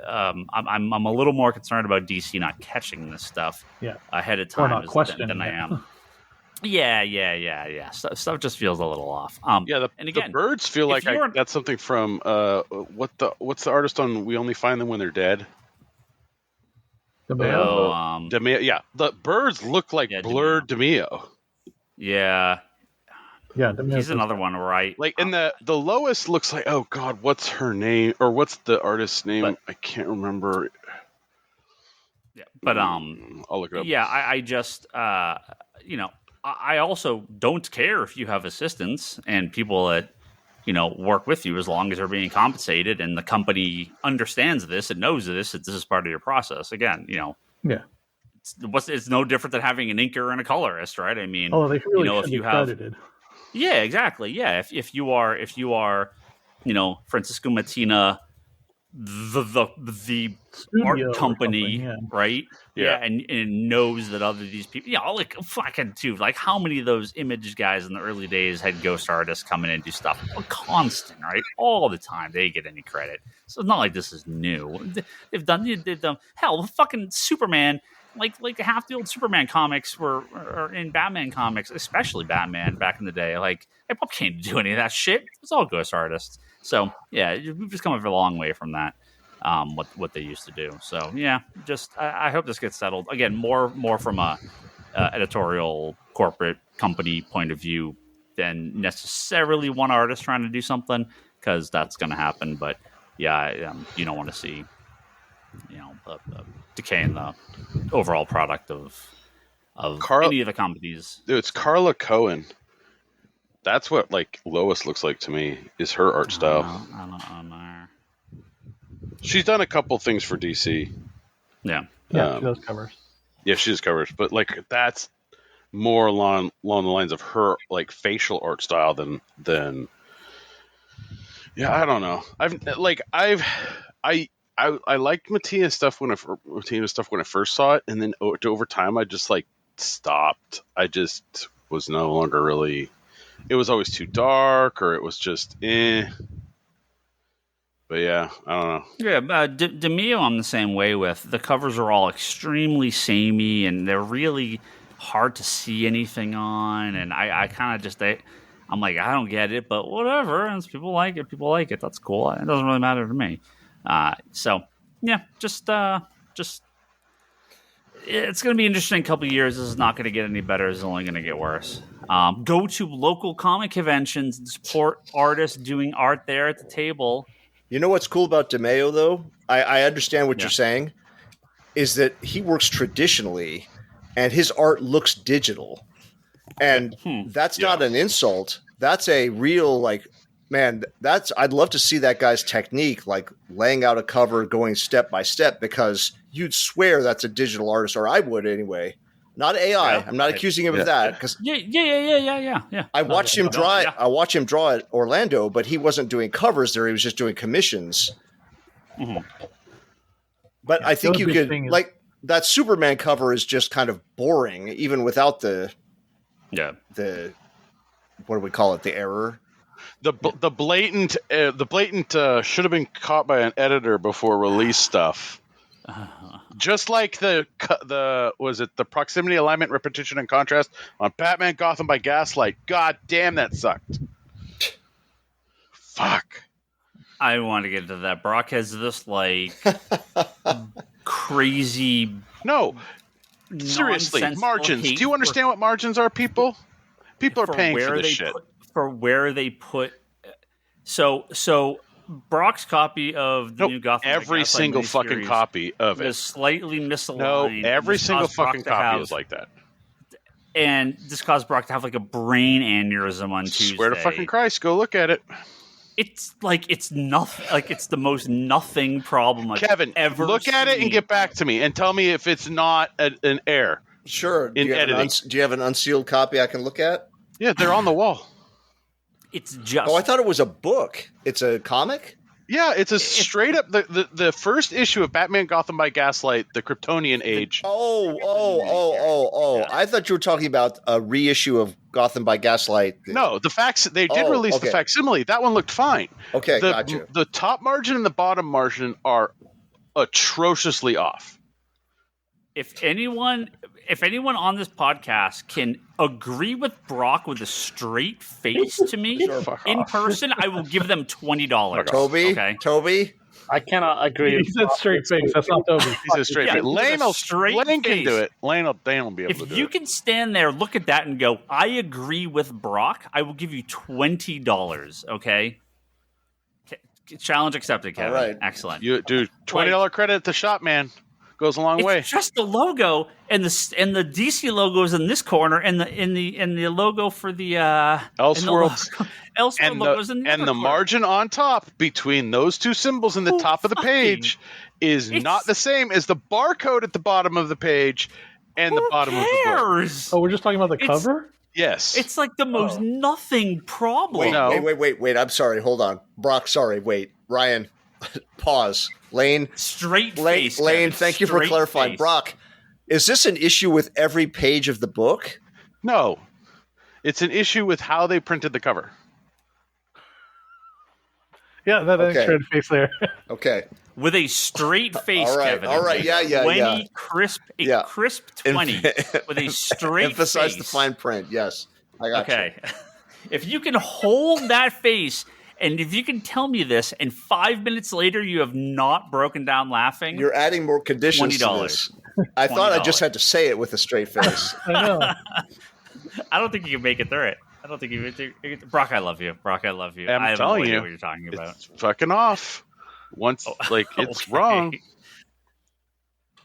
I'm a little more concerned about DC not catching this stuff ahead of time than I am. Yeah. Stuff just feels a little off. The birds feel like that's something from what's the artist on We Only Find Them When They're Dead? DeMeo. Yeah, the birds look like blurred DeMeo. Yeah, DeMeo. He's another one, right? Like, and the Lois looks like, oh God, what's her name, or what's the artist's name? I can't remember. Yeah, but I'll look it up. Yeah, I just I also don't care if you have assistants and people that work with you, as long as they're being compensated and the company understands this and knows this, that this is part of your process. Again, it's no different than having an inker and a colorist, right? I mean, they really should be credited. Yeah, exactly. Yeah, if you are Francesco Mattina, the art company, right? Yeah, and knows that other these people, like fucking dude, like how many of those Image guys in the early days had ghost artists come in and do stuff constant, right? All the time. They get any credit, so it's not like this is new. They've done hell, fucking Superman. Like half the old Superman comics were in Batman comics, especially Batman back in the day. Like, they probably can't do any of that shit. It's all ghost artists. So yeah, we've just come a long way from that. What they used to do. So yeah, just I hope this gets settled. Again, more from a editorial corporate company point of view than necessarily one artist trying to do something, because that's going to happen. But yeah, you don't want to see the decay in the overall product of any of the companies. Dude, it's Carla Cohen. That's what like Lois looks like to me, is her art style. I don't know. She's done a couple things for DC. Yeah, she does covers. Yeah, she does covers, but like that's more along the lines of her like facial art style than. Yeah, I don't know. I liked Mattina's stuff when I first saw it, and then over time I just like stopped. I just was no longer really. It was always too dark, or it was just But yeah, I don't know. Yeah, DeMeo I'm the same way with. The covers are all extremely samey, and they're really hard to see anything on. And I kind of just, I'm like, I don't get it, but whatever. And people like it. That's cool. It doesn't really matter to me. So yeah, just it's going to be interesting in a couple of years. This is not going to get any better. It's only going to get worse. Go to local comic conventions and support artists doing art there at the table. You know what's cool about DeMeo, though? I understand what you're saying, is that he works traditionally, and his art looks digital. And that's not an insult. That's a real, like, man, I'd love to see that guy's technique, like laying out a cover, going step by step, because you'd swear that's a digital artist, or I would anyway. Not AI. I'm not accusing him of that. Because I watched him draw. I watched him draw at Orlando, but he wasn't doing covers there. He was just doing commissions. Mm-hmm. But I think you could like that Superman cover is just kind of boring, even without the what do we call it? The error. The blatant should have been caught by an editor before release stuff. Just like the proximity, alignment, repetition, and contrast on Batman Gotham by Gaslight. God damn, that sucked. Fuck. I want to get into that. Brock has this like crazy. No, seriously, margins. Do you understand what margins are, people? People are paying for this shit. For where they put. So Brock's copy of the new Gotham. Every single fucking copy of it is slightly misaligned. No, every single fucking copy is like that. And this caused Brock to have like a brain aneurysm on Tuesday. Swear to fucking Christ, go look at it. It's like it's nothing. Like it's the most nothing problem I've Kevin, ever look at it and get back to me and tell me if it's not an error. Sure. Do you have an unsealed copy I can look at? Yeah, they're on the wall. It's just. Oh, I thought it was a book. It's a comic? Yeah, it's a straight up the first issue of Batman Gotham by Gaslight, the Kryptonian Age. Oh. Yeah. I thought you were talking about a reissue of Gotham by Gaslight. No, they did release the facsimile. That one looked fine. Okay, gotcha. The top margin and the bottom margin are atrociously off. If anyone on this podcast can agree with Brock with a straight face to me in person, I will give them $20. Toby, okay? Toby, I cannot agree. He said straight face. That's not Toby. He said straight face. Lane can do it. Lane will be able to do it. If you can stand there, look at that, and go, I agree with Brock, I will give you $20. Okay. Challenge accepted, Kevin. All right. Excellent. You do $20 credit at the shop, man. Goes a long way. It's just the logo and the DC logo is in this corner, and the logo for the Elseworlds logo is in the other and the corner. margin on top between those two symbols in the top of the page is not the same as the barcode at the bottom of the page and the bottom of the book. Oh, we're just talking about the cover? Yes. It's like the most nothing problem. Wait. I'm sorry. Hold on. Brock, sorry. Wait. Ryan, pause. Lane, face. Lane, thank you for clarifying. Face. Brock, is this an issue with every page of the book? No. It's an issue with how they printed the cover. Yeah, that straight face there. Okay. With a straight face, Kevin. All right, yeah. Crisp 20 with a straight Emphasize face. the fine print, yes. I got you. If you can hold that face, and if you can tell me this, and 5 minutes later you have not broken down laughing, you're adding more conditions to this. I thought I just had to say it with a straight face. I know. I don't think you can make it through it. I don't think you can. Brock, I love you. Brock, I love you. I'm telling you what you're talking about. It's fucking off. It's wrong.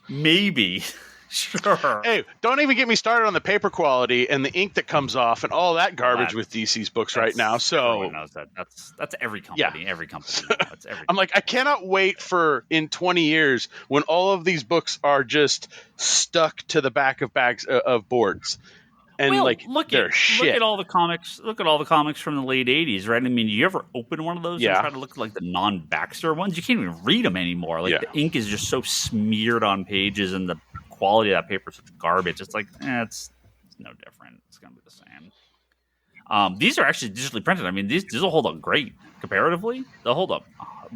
Maybe. Sure. Hey, don't even get me started on the paper quality and the ink that comes off and all that garbage with DC's books right now. So everyone knows that. That's every company. Yeah. Every company. That's every I'm like, I cannot wait for in 20 years when all of these books are just stuck to the back of bags of boards. And look at all the comics. Look at all the comics from the late '80s, right? I mean, you ever open one of those and try to look like the non-Baxter ones? You can't even read them anymore. Like the ink is just so smeared on pages, and the quality of that paper is such garbage. It's like it's no different. It's gonna be the same. These are actually digitally printed. I mean, these will hold up great comparatively. They'll hold up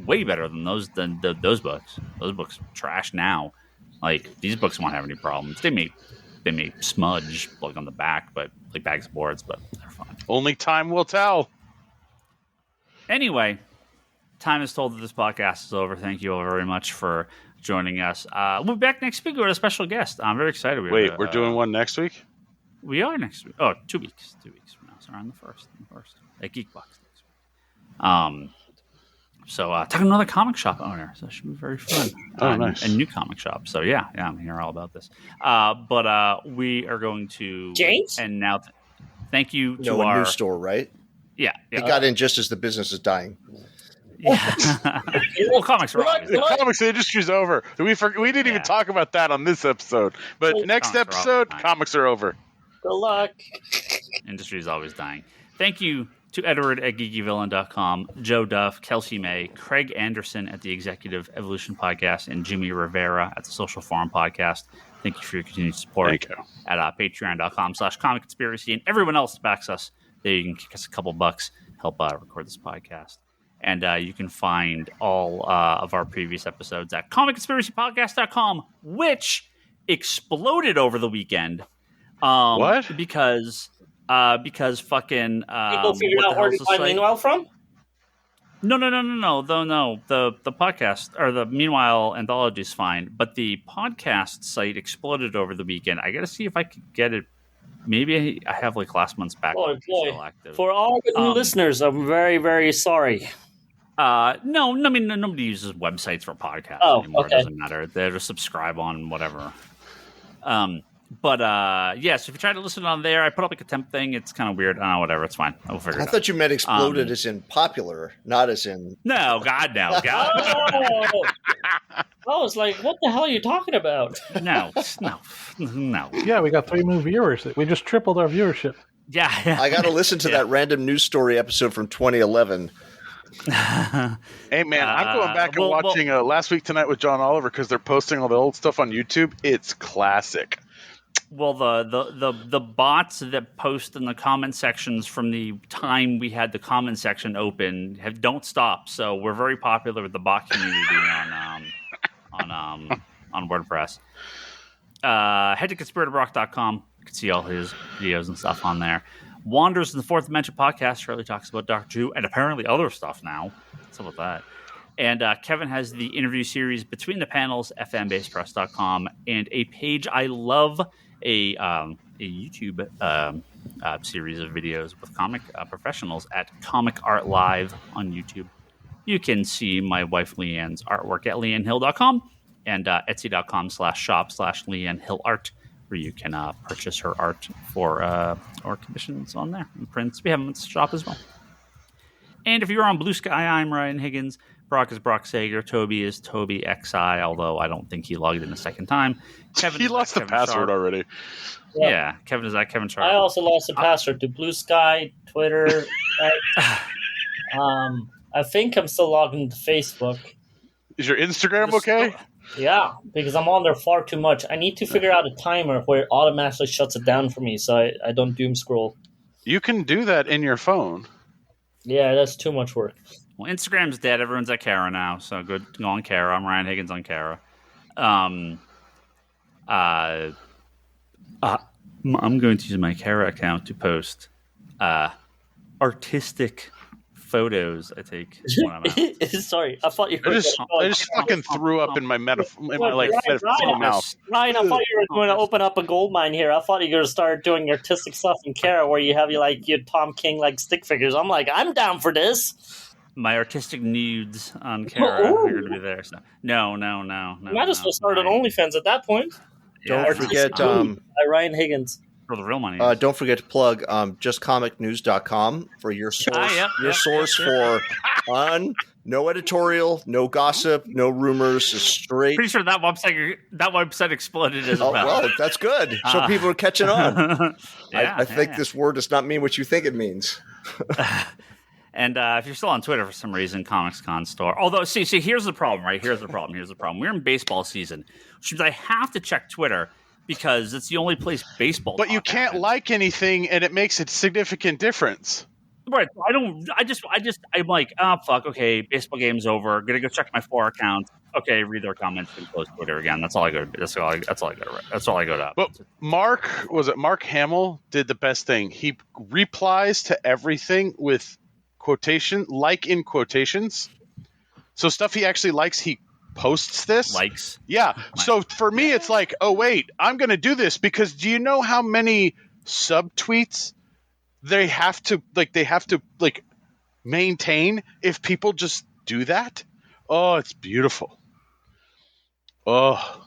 way better than those books. Those books trash now. Like these books won't have any problems. They may smudge like on the back, but like bags of boards, but they're fine. Only time will tell. Anyway, time is told that this podcast is over. Thank you all very much for joining us. We'll be back next week with a special guest. I'm very excited. We're doing one next week? We are next week. Oh, 2 weeks. 2 weeks from now. So around the first at Geekbox next week. So talking to another comic shop owner. So it should be very fun. Nice. A new comic shop. So yeah, I'm hearing all about this. But we are going to James. And now, thank you to a new store, right? Yeah. It got in just as the business is dying. Yeah. Well, comics are the comics industry's over. We didn't even talk about that on this episode. But next episode, comics are over. Good luck. Industry is always dying. Thank you to Edward at geekyvillain.com, Joe Duff, Kelsey May, Craig Anderson at the Executive Evolution Podcast, and Jimmy Rivera at the Social Farm Podcast. Thank you for your continued support. Thank you. At patreon.com/Comic Conspiracy, and everyone else that backs us. There you can kick us a couple bucks. help record this podcast. And you can find all of our previous episodes at comicconspiracypodcast.com, which exploded over the weekend. What? Because fucking People figured out where to find Meanwhile from? No. The podcast or the Meanwhile anthology is fine, but the podcast site exploded over the weekend. I got to see if I could get it. Maybe I have like last month's back. For all the new listeners, I'm very, very sorry. No, I mean nobody uses websites for podcasts anymore. Okay. It doesn't matter. They just subscribe on whatever. But yes, if you try to listen on there, I put up like a temp thing. It's kind of weird. Whatever, it's fine. I'll figure it out. I thought you meant exploded as in popular, not as in. No, God, no. God. I was like, what the hell are you talking about? No. Yeah, we got 3 new viewers. We just tripled our viewership. Yeah. I got to listen to that random news story episode from 2011. Hey man, I'm going back and watching Last Week Tonight with John Oliver because they're posting all the old stuff on YouTube. It's classic. Well, the bots that post in the comment sections from the time we had the comment section open don't stop. So we're very popular with the bot community on WordPress. Head to conspiratorrock.com. You can see all his videos and stuff on there. Wanders in the Fourth Dimension podcast. Shirley talks about Dr. Drew and apparently other stuff now. What's up with that? And Kevin has the interview series Between the Panels, fmbasepress.com, and a page I love, a YouTube series of videos with comic professionals at Comic Art Live on YouTube. You can see my wife Leanne's artwork at leannehill.com and etsy.com/shop/leannehillart, where you can purchase her art for or commissions on there and prints. We have them at the shop as well. And if you're on Blue Sky, I'm Ryan Higgins. Brock is Brock Sager. Toby is Toby XI, although I don't think he logged in a second time. Kevin he lost the password already. Yeah, Kevin is that Kevin Sharp. I also lost the password to Blue Sky, Twitter. I think I'm still logged into Facebook. Is your Instagram okay? Yeah, because I'm on there far too much. I need to figure out a timer where it automatically shuts it down for me so I don't doom scroll. You can do that in your phone. Yeah, that's too much work. Well, Instagram's dead. Everyone's at Kara now, so go on Kara. I'm Ryan Higgins on Kara. I'm going to use my Kara account to post artistic photos I take when I'm out. Sorry, I thought you were I just fucking threw up in my metaphor mouth. Ryan, I thought you were going to open up a gold mine here. I thought you were going to start doing artistic stuff in Kara where you have your Tom King stick figures. I'm like, I'm down for this. My artistic nudes on Kara are going to be there. So no. Might as well start an OnlyFans at that point. Don't forget Ryan Higgins. For the real money. Don't forget to plug justcomicnews.com for your source for no editorial, no gossip, no rumors, just straight. Pretty sure that website exploded as well. Well, that's good. So people are catching on. I think this word does not mean what you think it means. And if you're still on Twitter for some reason, ComicsCon store. Although, see, here's the problem, right? Here's the problem. We're in baseball season, which means I have to check Twitter because it's the only place baseball. But you can't happens. Like anything, and it makes a significant difference. Right. I'm like, oh, fuck. Okay, baseball game's over. Gonna go check my 4 accounts. Okay, read their comments and close Twitter again. That's all I go to. That's all I go to. But Mark Hamill did the best thing. He replies to everything with quotation, like in quotations. So stuff he actually likes, he posts this. Likes. Yeah. So for me, it's like, oh wait, I'm going to do this because do you know how many subtweets they have to maintain if people just do that? Oh, it's beautiful. Oh,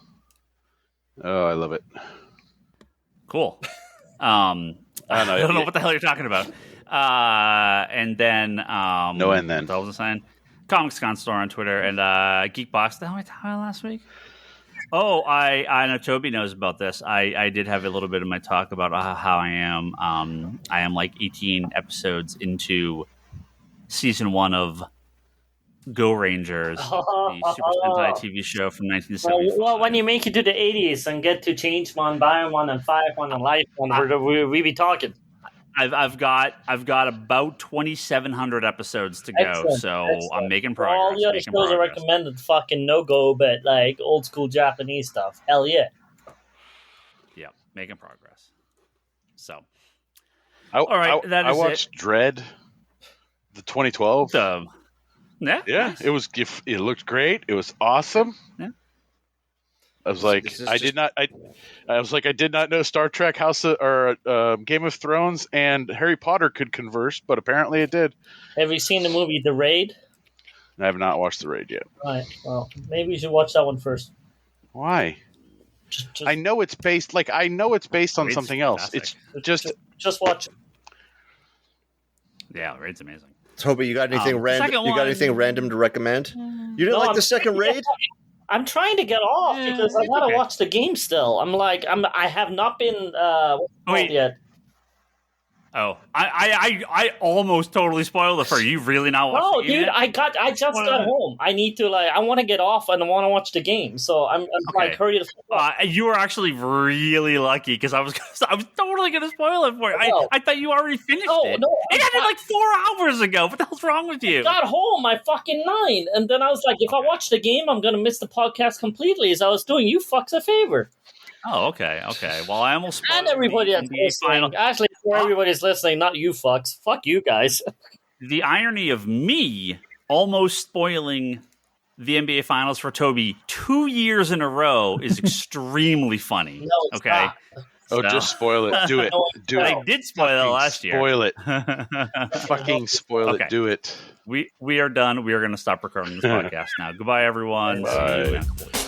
I love it. Cool. I don't know what the hell you're talking about. And then no, and then what was I saying? ComicsCon store on Twitter and Geekbox. Did I talk about last week? Oh, I know Toby knows about this. I did have a little bit of my talk about how I am. I am like 18 episodes into season 1 of Go Rangers, the Super Sentai TV show from 1975. Well, when you make it to the 80s and get to Change One, Bio One, and 5 One, and Life One, we be talking. I've got about 2,700 episodes to go, excellent. I'm making progress. All the other shows are recommended fucking no-go, but like old school Japanese stuff. Hell yeah. Yeah, making progress. So, all right, I watched Dread, the 2012. Yeah, nice. It looked great. It was awesome. Yeah. I was like, I did not know Star Trek, Game of Thrones, and Harry Potter could converse, but apparently it did. Have you seen the movie The Raid? I have not watched The Raid yet. All right. Well, maybe you should watch that one first. Why? I know it's based. On something else. It's just watch it. Yeah, Raid's amazing. Toby, you got anything random? You got anything random to recommend? You didn't like the second Raid? I'm trying to get off because I gotta watch the game still. I have not been yet. Oh, I almost totally spoiled it for you. Really not watching the game dude, yet? I just got home. I need to I want to get off and I want to watch the game. So I'm like, hurry to. You were actually really lucky because I was totally gonna spoil it for you. I thought you already finished it. No, it ended like 4 hours ago. What the hell's wrong with you? I got home my fucking 9, and then I was like, if I watch the game, I'm gonna miss the podcast completely. As I was doing you fucks a favor. Oh, okay. Well, I almost spoiled and everybody that's listening. Actually, for everybody's listening, not you fucks. Fuck you guys. The irony of me almost spoiling the NBA Finals for Toby 2 years in a row is extremely funny. No, it's not. Oh, just spoil it. Do it. Do it. I did spoil it last year. Spoil it. Fucking spoil it. Do it. We are done. We are going to stop recording this podcast now. Goodbye, everyone. Bye. See you next week.